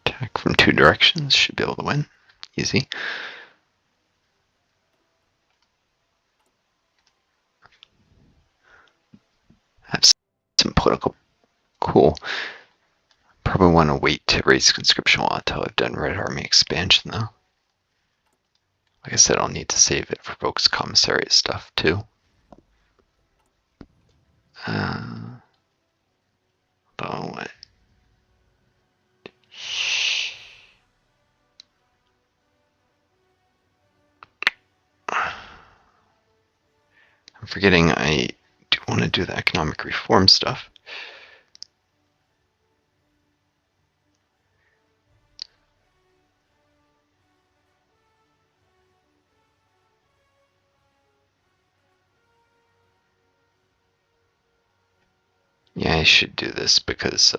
A: Attack from 2 directions, should be able to win. Easy. Have some political. Cool. Probably want to wait to raise conscription law until I've done Red Army expansion, though. Like I said, I'll need to save it for folks' commissariat stuff, too. What? I'm forgetting I do want to do the economic reform stuff. Yeah, I should do this because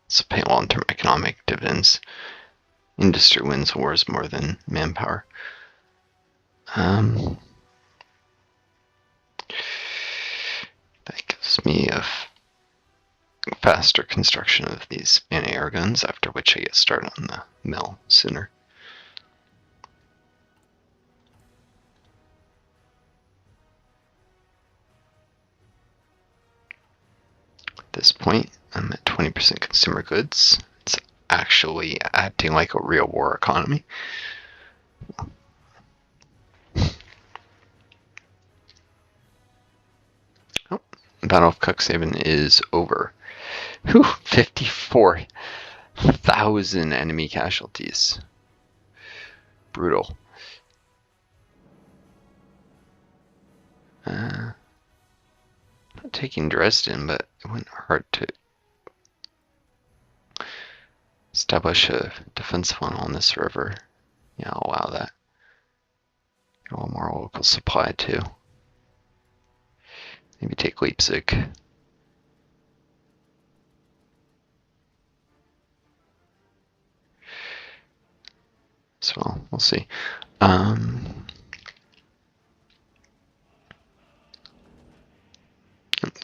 A: it's pay long-term economic dividends. Industry wins wars more than manpower. That gives me a faster construction of these anti-air guns, after which I get started on the mill sooner. At this point, I'm at 20% consumer goods. It's actually acting like a real war economy. Oh, Battle of Cuxhaven is over. Whew, 54,000 enemy casualties. Brutal. Not taking Dresden, but it went hard to establish a defensive one on this river. Yeah, I'll allow that. Get a little more local supply too. Maybe take Leipzig. So we'll see.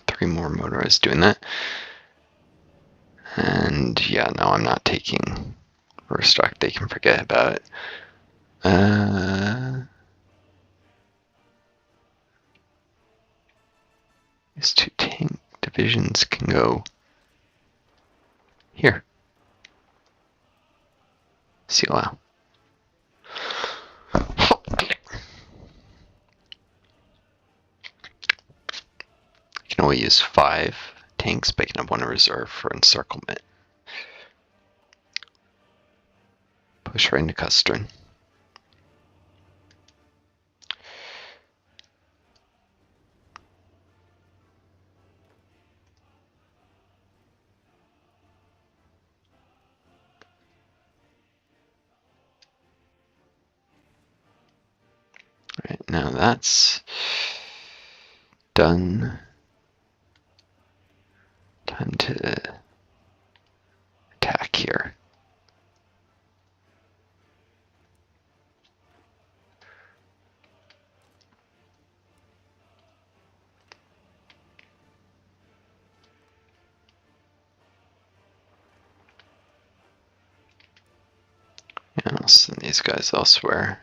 A: 3 more motorized doing that. And yeah, no, I'm not taking Rostock. They can forget about it. These 2 tank divisions can go here. CLL. I can only use 5 tanks, but I can have 1 in reserve for encirclement. Push right into Custern. Alright, now that's done. Time to attack here. And I'll send these guys elsewhere.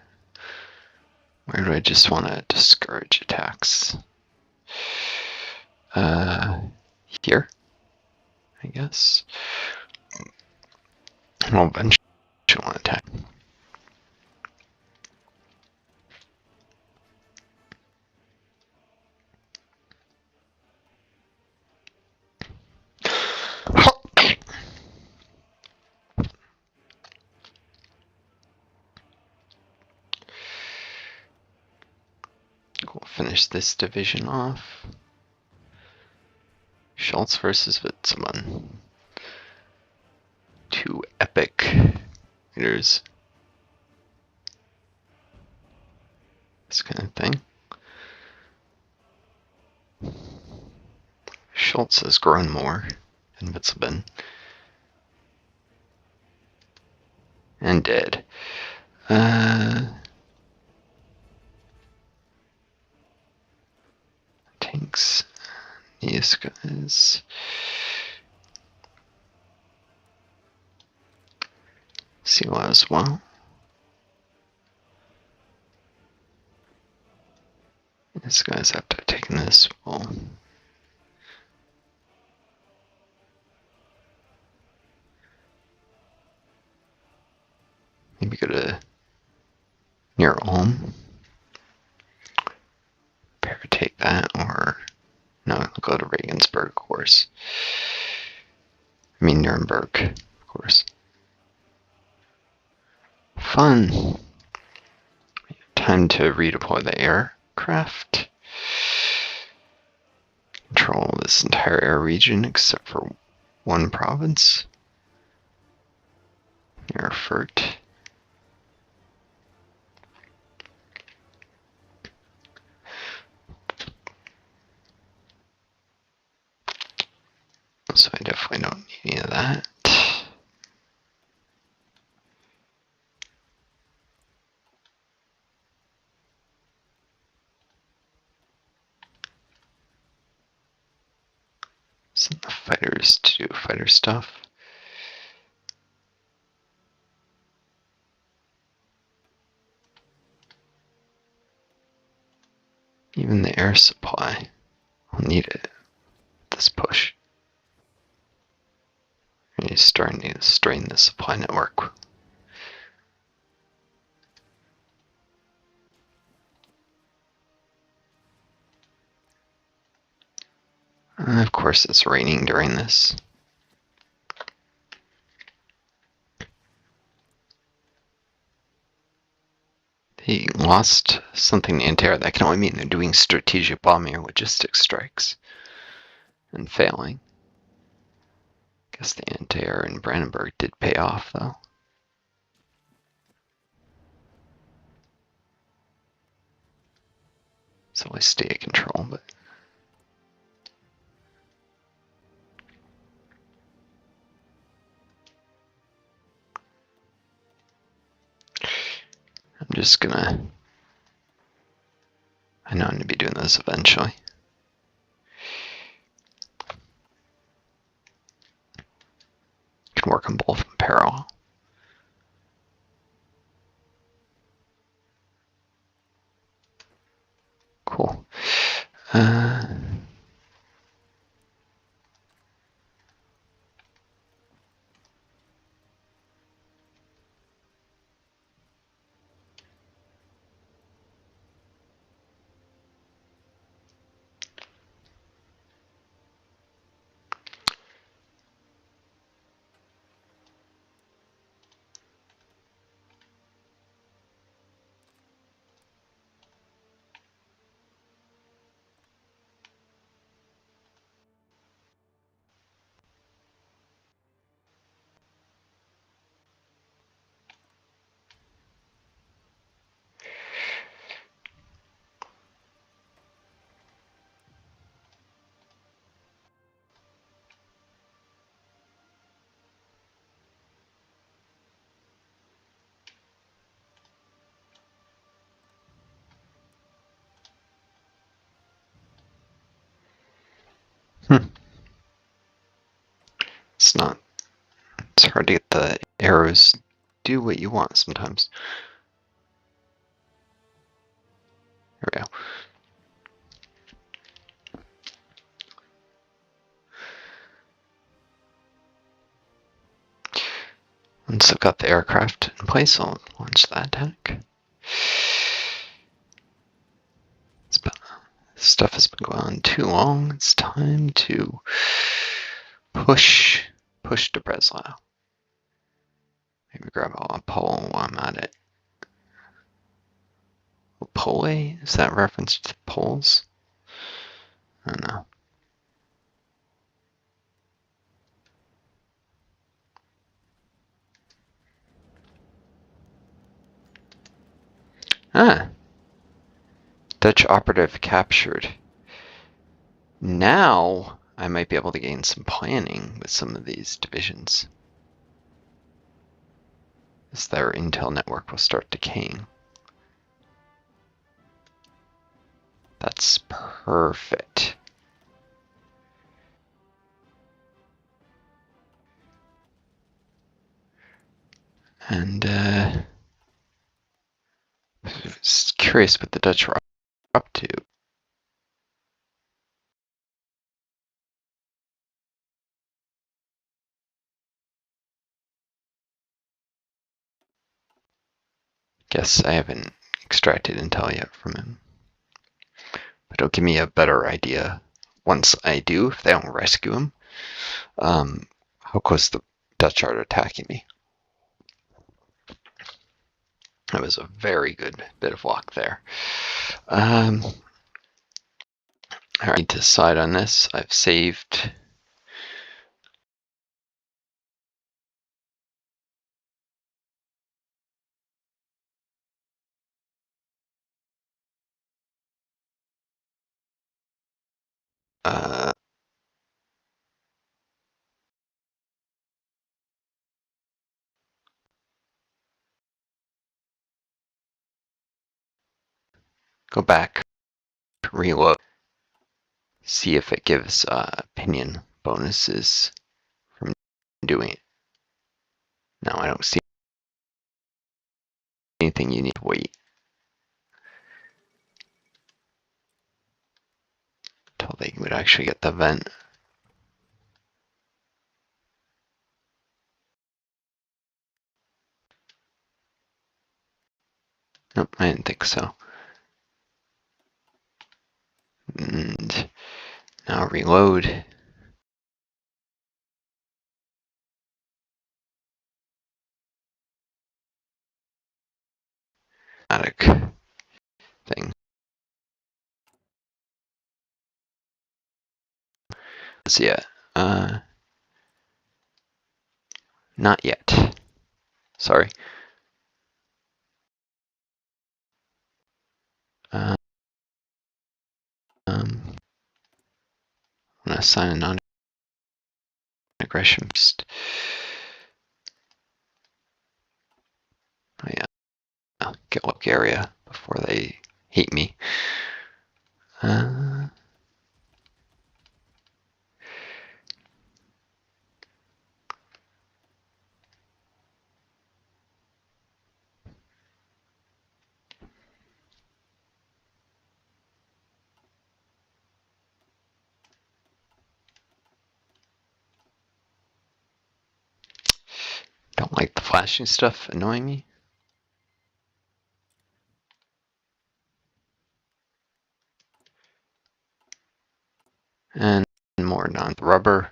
A: Where do I just want to discourage attacks? Here, I guess. And I'll eventually want to attack. finish this division off. Schultz versus Witzmann. Two epic leaders. This kind of thing. Schultz has grown more than Witzmann. And dead. Tanks. These guys. Sila as well. These guys have to have taken this wall. Maybe go to near Ulm. Prepare to take that, or no, I'll go to Regensburg, of course. I mean Nuremberg, of course. Fun. Time to redeploy the aircraft. Control this entire air region except for one province. Erfurt. So I definitely don't need any of that. Send the fighters to do fighter stuff. Even the air supply, I'll need it. This push. He's starting to strain the supply network. Of course, it's raining during this. He lost something anti-air. That can only mean they're doing strategic bombing or logistic strikes and failing. Guess the anti-air in Brandenburg did pay off, though. It's always state control, but I'm just gonna. I know I'm gonna be doing this eventually. Can work on both in parallel. Cool. It's hard to get the arrows do what you want sometimes. Here we go. Once I've got the aircraft in place, I'll launch that attack. This stuff has been going on too long. It's time to push to Breslau. Maybe grab a pole while I'm at it. Pole? Is that reference to Poles? I don't know. Ah, Dutch operative captured. Now I might be able to gain some planning with some of these divisions, as their intel network will start decaying. That's perfect. And I was curious what the Dutch were up to. Guess I haven't extracted intel yet from him. But it'll give me a better idea once I do, if they don't rescue him, how close the Dutch are to attacking me. That was a very good bit of luck there. I need to decide on this. I've saved. Go back, reload, see if it gives opinion bonuses from doing it. No, I don't see anything you need to wait until they would actually get the event. Nope, I didn't think so. And now reload. Thing. So yeah, not yet. Sorry. I'm gonna assign a non-aggression. Oh yeah, I'll get Bulgaria before they hate me. Don't like the flashing stuff annoying me. And more non-rubber.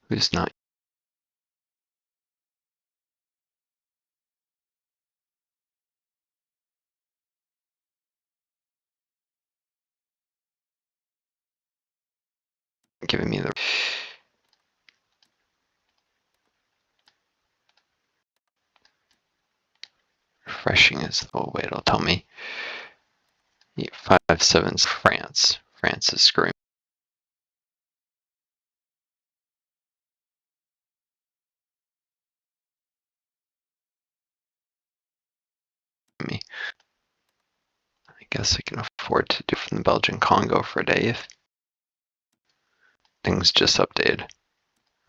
A: Who's not? Giving me the refreshing is the way it'll tell me. 5-7's France. France is screwing me. I guess I can afford to do from the Belgian Congo for a day if things just updated.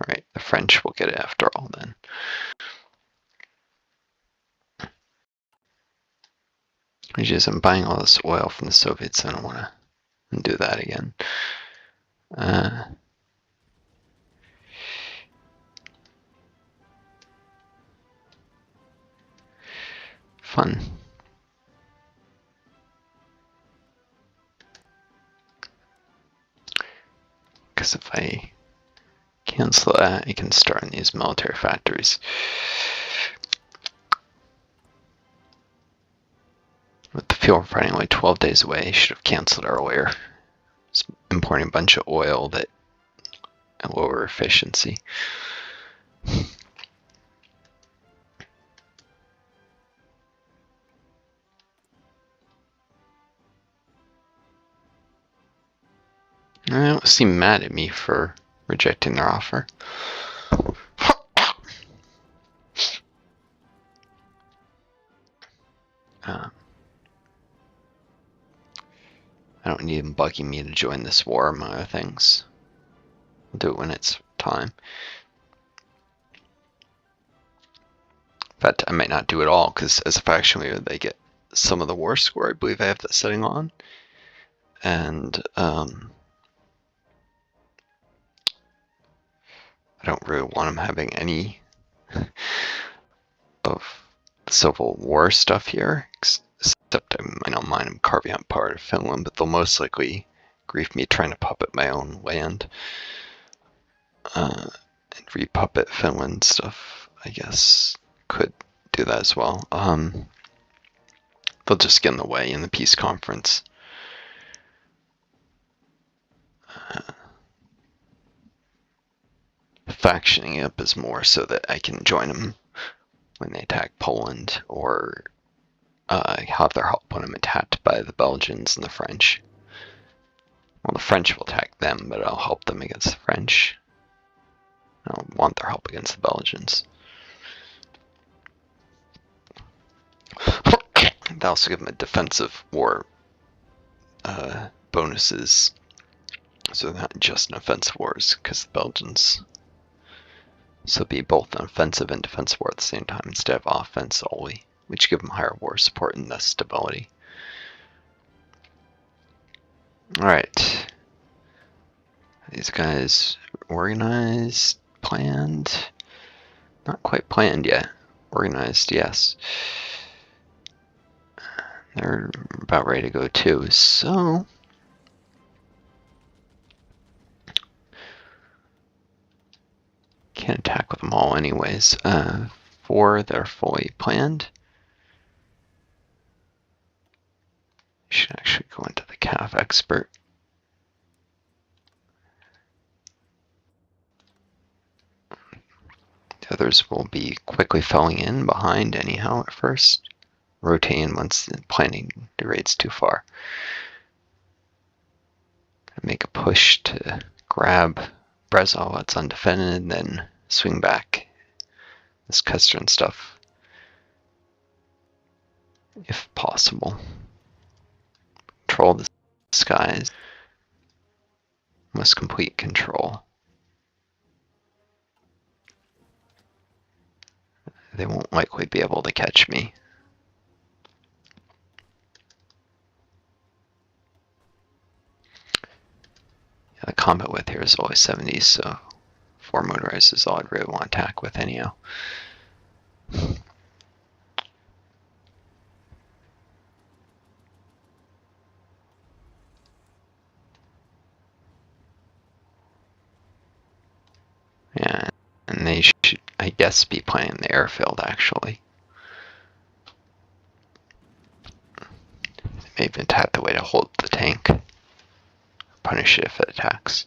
A: Alright, the French will get it after all then. I'm buying all this oil from the Soviets. I don't want to do that again. Fun. Because if I cancel that, I can start in these military factories. fuel we're fighting only 12 days away. Should have canceled earlier. It's importing a bunch of oil that at lower efficiency. They don't seem mad at me for rejecting their offer. I don't need them bugging me to join this war, among other things. I'll do it when it's time. In fact, I might not do it all, because as a faction leader, they get some of the war score. I believe I have that setting on. And I don't really want them having any of the Civil War stuff here, except I might not mind them carving out part of Finland, but they'll most likely grief me trying to puppet my own land. And repuppet Finland stuff, I guess, could do that as well. They'll just get in the way in the peace conference. Factioning up is more so that I can join them when they attack Poland, or have their help when I'm attacked by the Belgians and the French. Well, the French will attack them, but I'll help them against the French. I don't want their help against the Belgians. They also give them a defensive war bonuses, so they're not just an offensive wars, because the Belgians. So it'll be both an offensive and defensive war at the same time instead of offense only, which give them higher war support and thus stability. Alright. These guys organized, planned? Not quite planned yet. Organized, yes. They're about ready to go too, so can't attack with them all anyways. 4, they're fully planned. Should actually go into the CAF expert. The others will be quickly filling in behind anyhow at first. Rotating once the planning degrades too far. Make a push to grab Breslau while it's undefended, then swing back this Custern stuff if possible. Control the skies. Must complete control. They won't likely be able to catch me. The combat width here is always 70, so 4 motorized is all I'd really want to attack with anyhow. Yeah, and they should, I guess, be playing the airfield actually. They may even attack the way to hold the tank. Punish it if it attacks.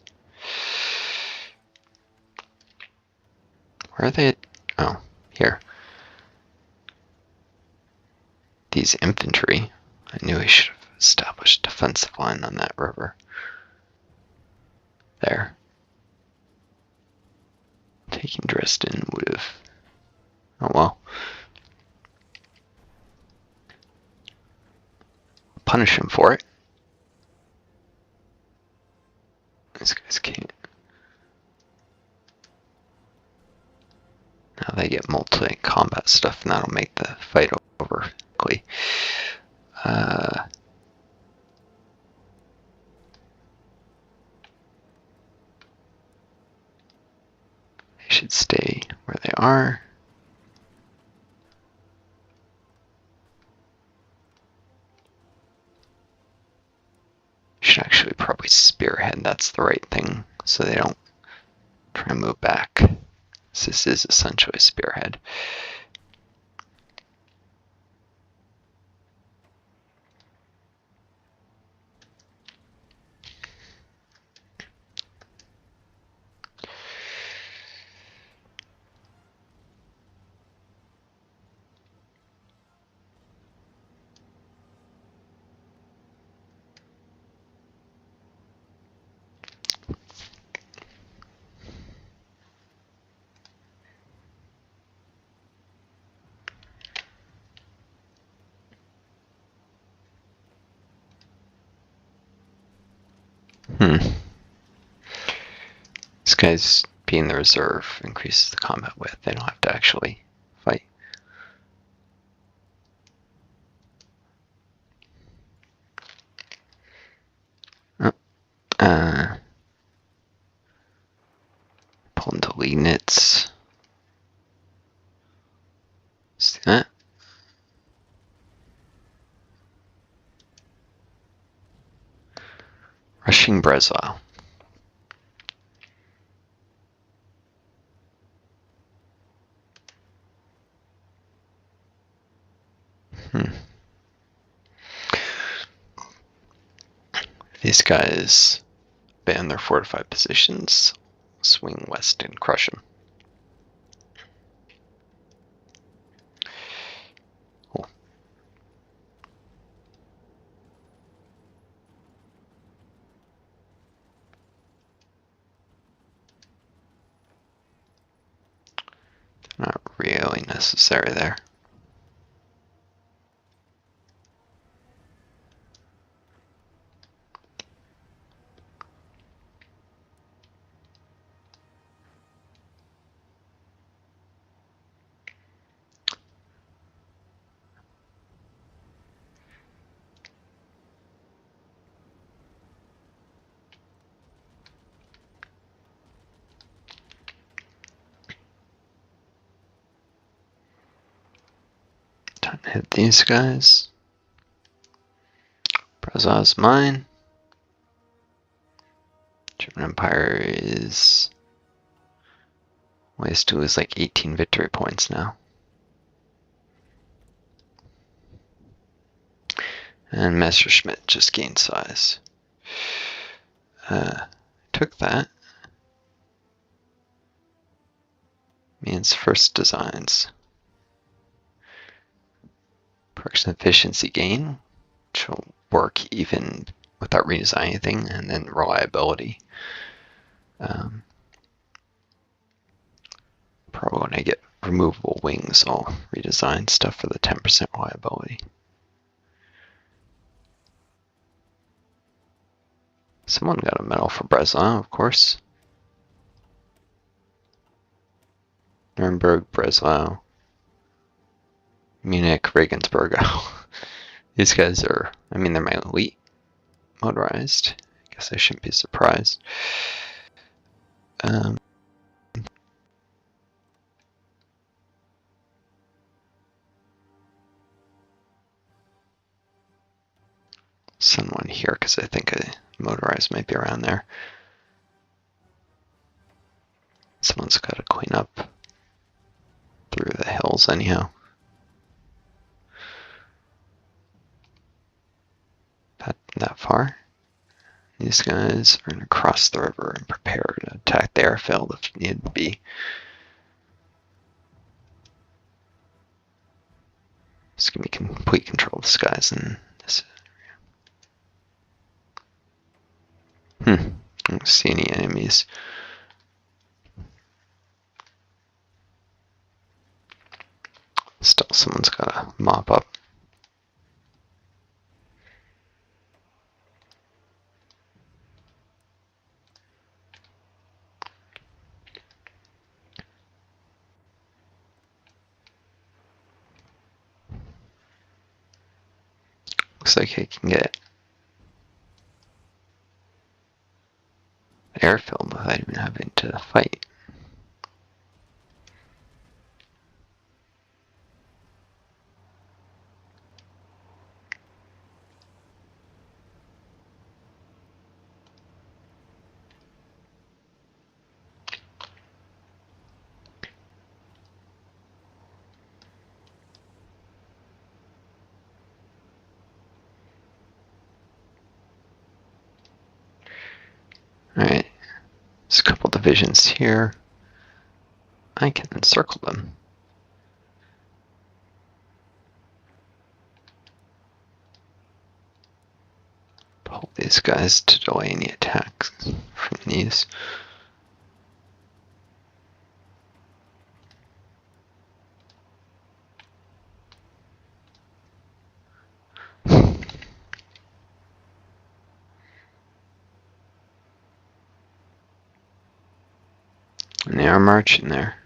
A: Where are they? Oh, here. These infantry. I knew I should have established a defensive line on that river. There. Taking Dresden would have. Oh well. Punish him for it. These guys can't. Now they get multi-combat stuff, and that'll make the fight over quickly. They should stay where they are. Should actually probably spearhead, that's the right thing, so they don't try to move back. This is essentially a spearhead. This guy's being the reserve increases the combat width. They don't have to actually fight. Pull into Liegnitz. See that? Rushing Breslau. These guys ban their fortified positions, swing west and crush them. Cool. Not really necessary there. Time to hit these guys. Breslau's mine. German Empire is ways to lose like 18 victory points now. And Messerschmitt just gained size. Took that. Means first designs. Production efficiency gain, which will work even without redesigning anything, and then reliability. Probably when I get removable wings, I'll redesign stuff for the 10% reliability. Someone got a medal for Breslau, of course. Nuremberg, Breslau, Munich, Regensburg. These guys are, I mean, they're my elite motorized. I guess I shouldn't be surprised. Send one here because I think a motorized might be around there. Someone's got to clean up through the hills anyhow. That far. These guys are going to cross the river and prepare to attack the airfield if need be. Just give me complete control of the skies in this area. I don't see any enemies. Still, someone's got to mop up. Looks like I can get an airfield without even having to fight. Alright, there's a couple divisions here. I can encircle them. Pull these guys to delay any attacks from these. And they are marching there.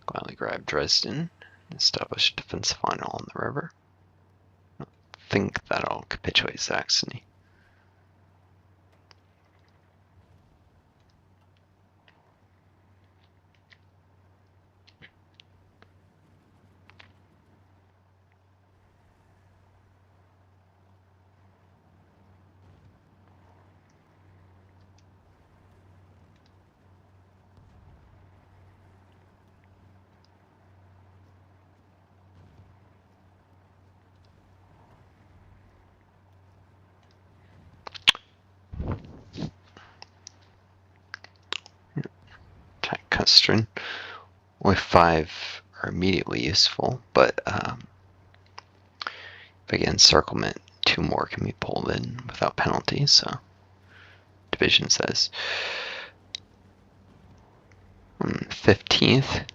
A: Quietly grab Dresden, establish a defensive line along the river. I think that'll capitulate Saxony. Attack Custrin. Only 5 are immediately useful, but if I get encirclement, 2 more can be pulled in without penalty, so division says 15th.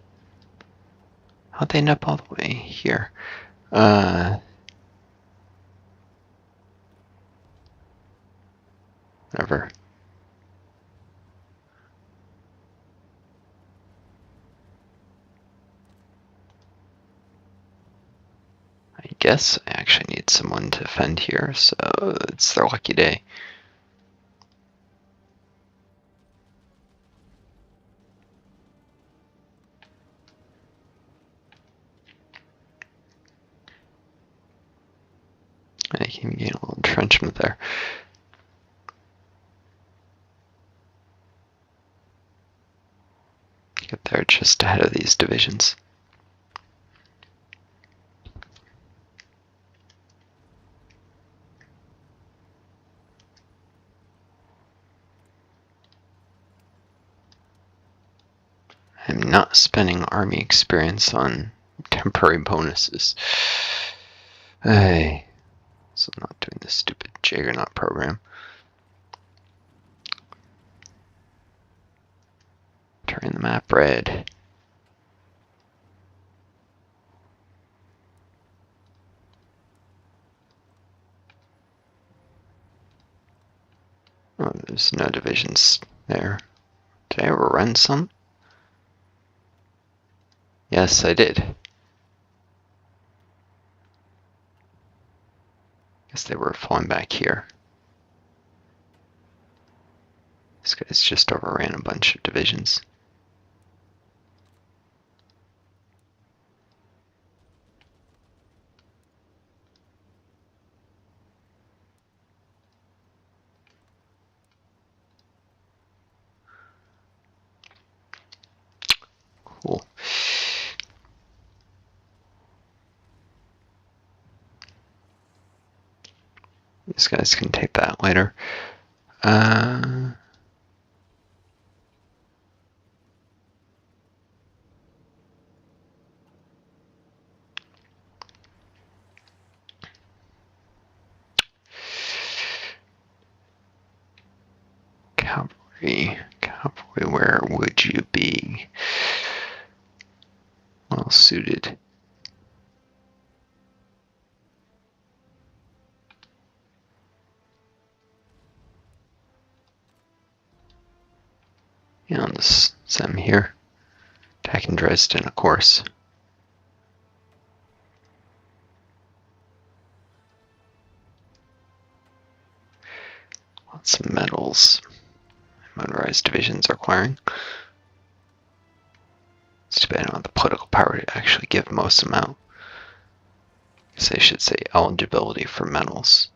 A: How'd they end up all the way here? Whatever. I guess I actually need someone to defend here, so it's their lucky day. I can gain a little entrenchment there. Get there just ahead of these divisions. I'm not spending army experience on temporary bonuses. Hey, so I'm not doing this stupid Juggernaut program. Turning the map red. Oh, there's no divisions there. Did I overrun some? Yes, I did. Guess they were falling back here. This guy's just overran a bunch of divisions. Cool. These guys can take that later. Cavalry, where would you be? Well suited. Yeah, I'll just send them here. Attacking Dresden, of course. Lots of medals. Motorized divisions are acquiring. It's too bad I don't have the political power to actually give most of them out. I guess I should say eligibility for medals.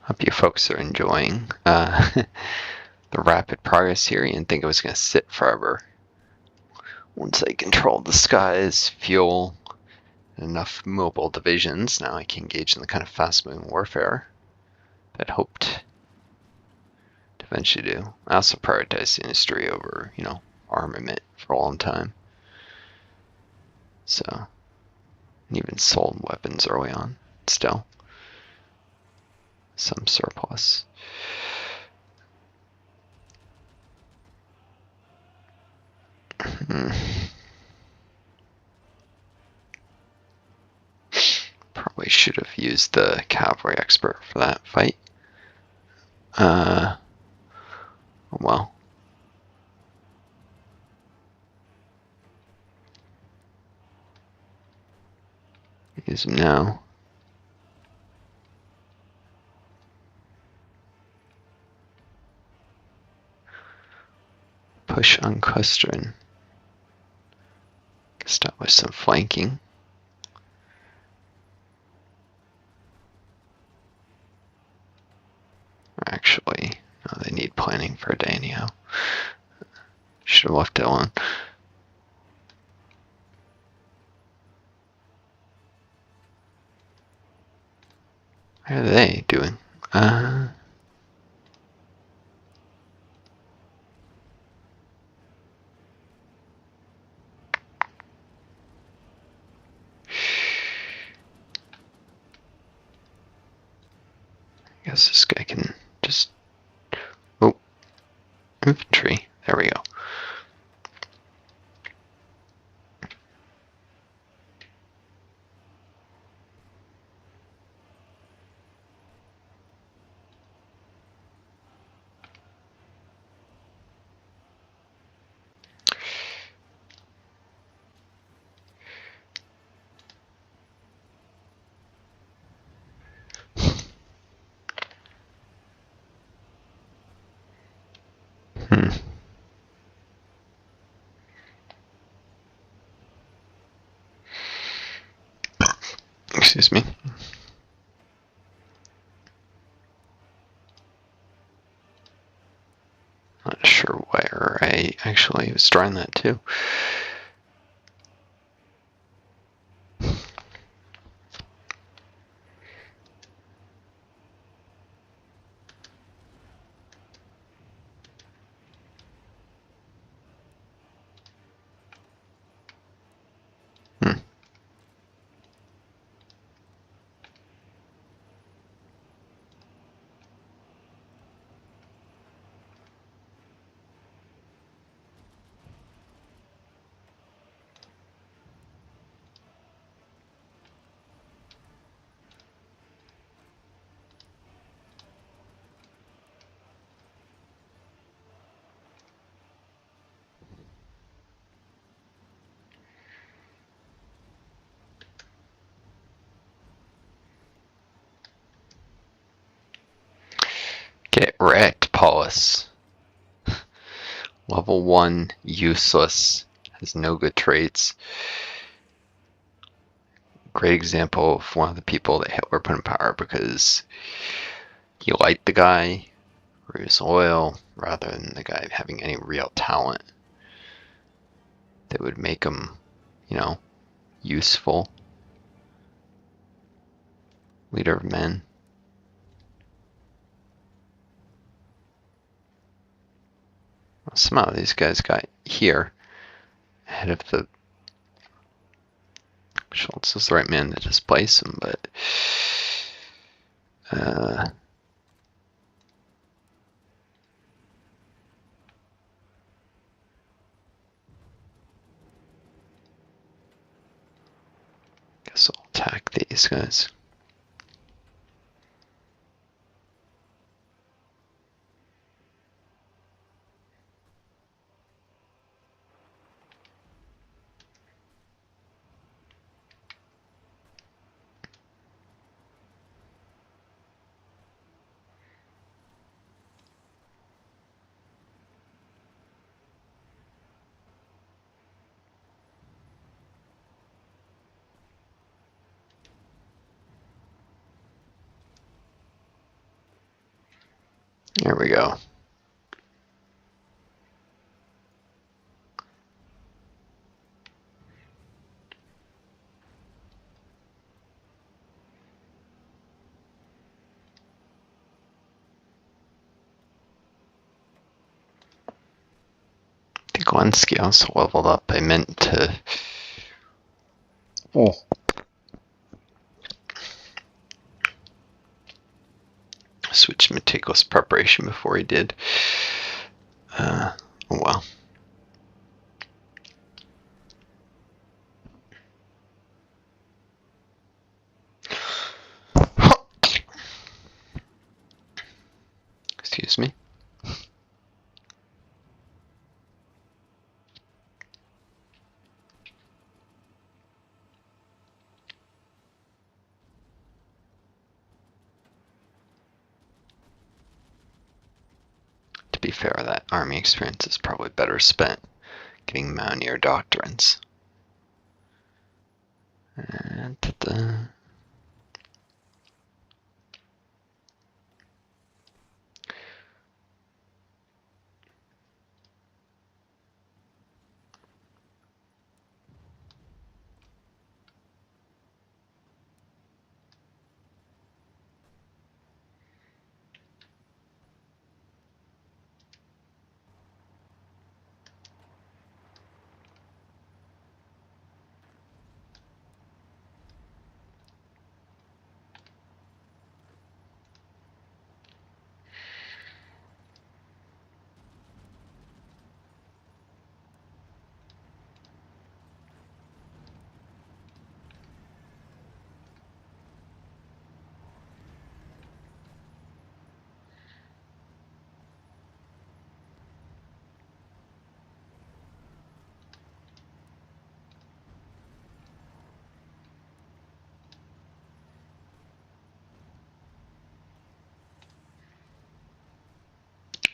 A: Hope you folks are enjoying the rapid progress here. You didn't think it was going to sit forever. Once I controlled the skies, fuel, enough mobile divisions, now I can engage in the kind of fast-moving warfare that I hoped to eventually do. I also prioritize the industry over, you know, armament for a long time. So, and even sold weapons early on, still. Some surplus. Probably should have used the cavalry expert for that fight. Well. Use him now. Push on Kustrin. Establish some flanking. Actually, no, they need planning for a day anyhow. Should have left it alone. How are they doing? I guess this guy can just... Oh, infantry. There we go. Excuse me. Not sure where I actually was drawing that to. Get wrecked, Paulus. Level 1, useless, has no good traits. Great example of one of the people that Hitler put in power because he liked the guy, or he was loyal, rather than the guy having any real talent that would make him, you know, useful. Leader of men. Well, somehow these guys got here ahead of the... Schultz is the right man to displace him, but guess I'll attack these guys. There we go. Zelensky also leveled up. I meant to... Oh. Switch meticulous preparation before he did. Oh well. Excuse me. To be fair, that army experience is probably better spent getting Mountaineer doctrines. And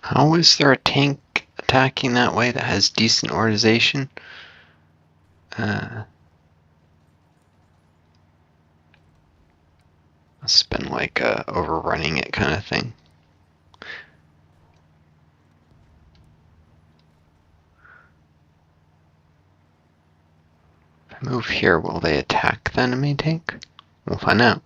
A: how is there a tank attacking that way that has decent organization? Must have been like overrunning it kind of thing. If I move here, will they attack the enemy tank? We'll find out.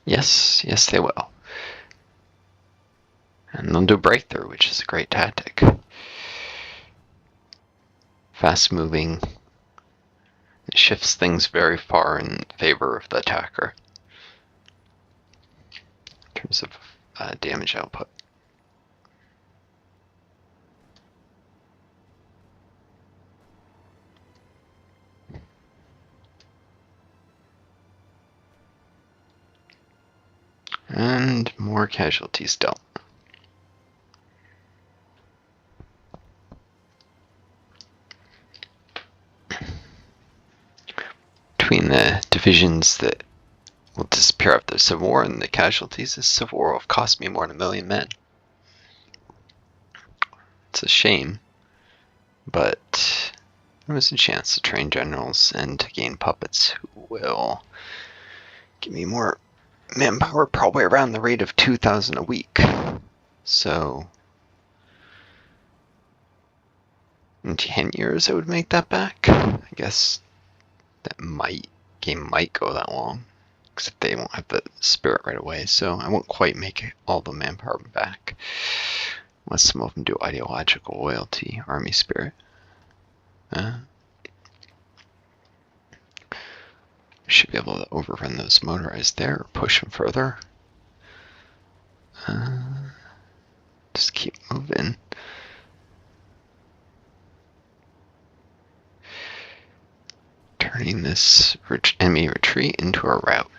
A: Yes, yes they will. And they'll do breakthrough, which is a great tactic. Fast moving. It shifts things very far in favor of the attacker in terms of damage output. And more casualties dealt. Between the divisions that will disappear after the Civil War and the casualties, this Civil War will have cost me more than 1 million men. It's a shame, but there was a chance to train generals and to gain puppets who will give me more manpower, probably around the rate of 2,000 a week. So in 10 years I would make that back. I guess that game might go that long, except they won't have the spirit right away, so I won't quite make all the manpower back, unless some of them do ideological loyalty, army spirit. Should be able to overrun those motorized there, or push them further. Just keep moving. Turning this enemy retreat into a rout.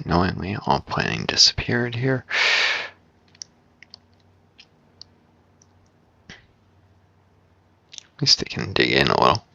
A: Annoyingly, all planning disappeared here. At least they can dig in a little.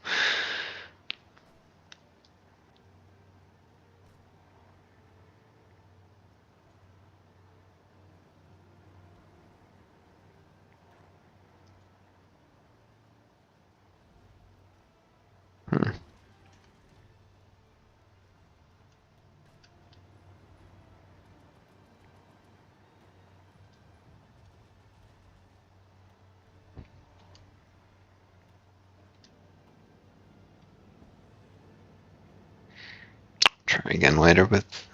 A: Try again later with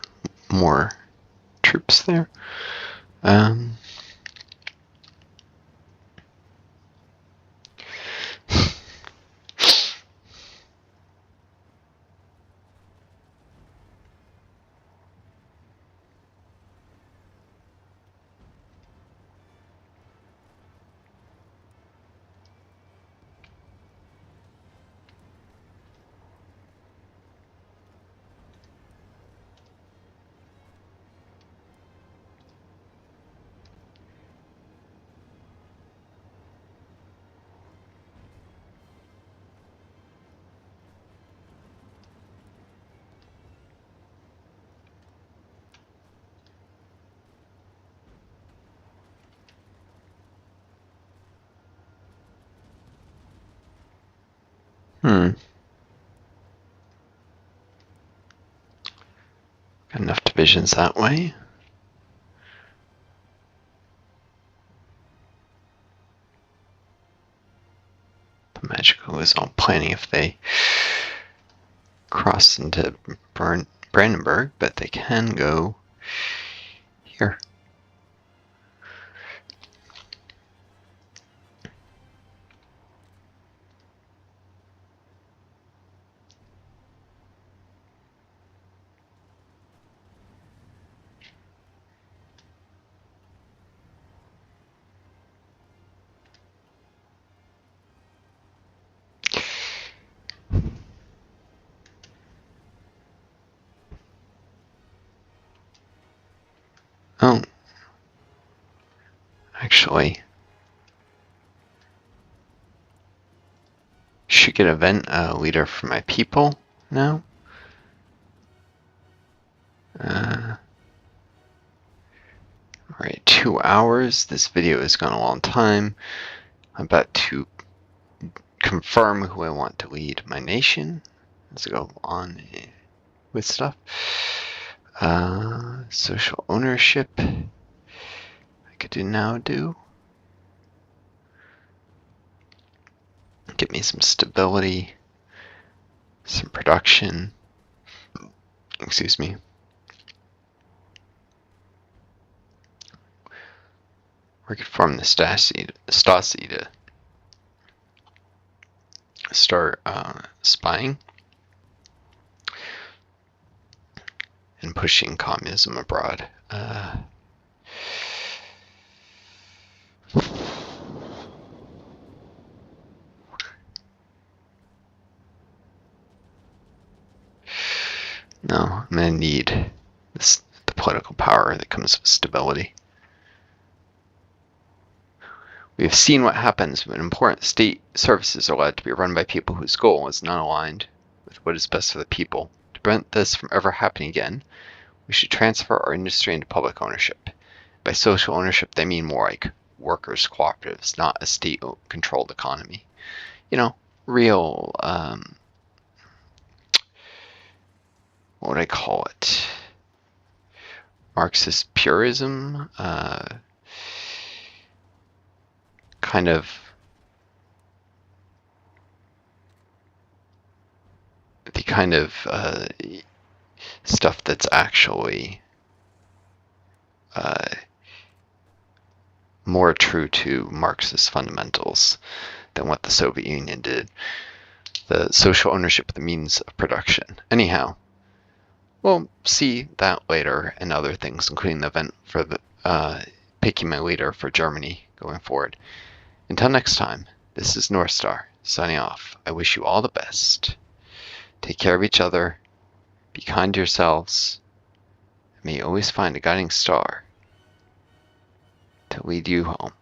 A: more troops there. Got enough divisions that way. The Magico is all planning if they cross into Brandenburg, but they can go here. Oh, actually, should get event leader for my people now. Alright, 2 hours. This video has gone a long time. I'm about to confirm who I want to lead my nation. Let's go on with stuff. Social ownership. I could do. Get me some stability, some production. Excuse me. We could form the Stasi to start spying and pushing communism abroad. No, I'm going to need the political power that comes with stability. We have seen what happens when important state services are allowed to be run by people whose goal is not aligned with what is best for the people. To prevent this from ever happening again, we should transfer our industry into public ownership. By social ownership, they mean more like workers' cooperatives, not a state-controlled economy. You know, real, what would I call it? Marxist purism, kind of the kind of stuff that's actually more true to Marxist fundamentals than what the Soviet Union did. The social ownership of the means of production. Anyhow, we'll see that later and other things, including the event for the picking my leader for Germany going forward. Until next time, this is Northstar, signing off. I wish you all the best. Take care of each other, be kind to yourselves, May you always find a guiding star to lead you home.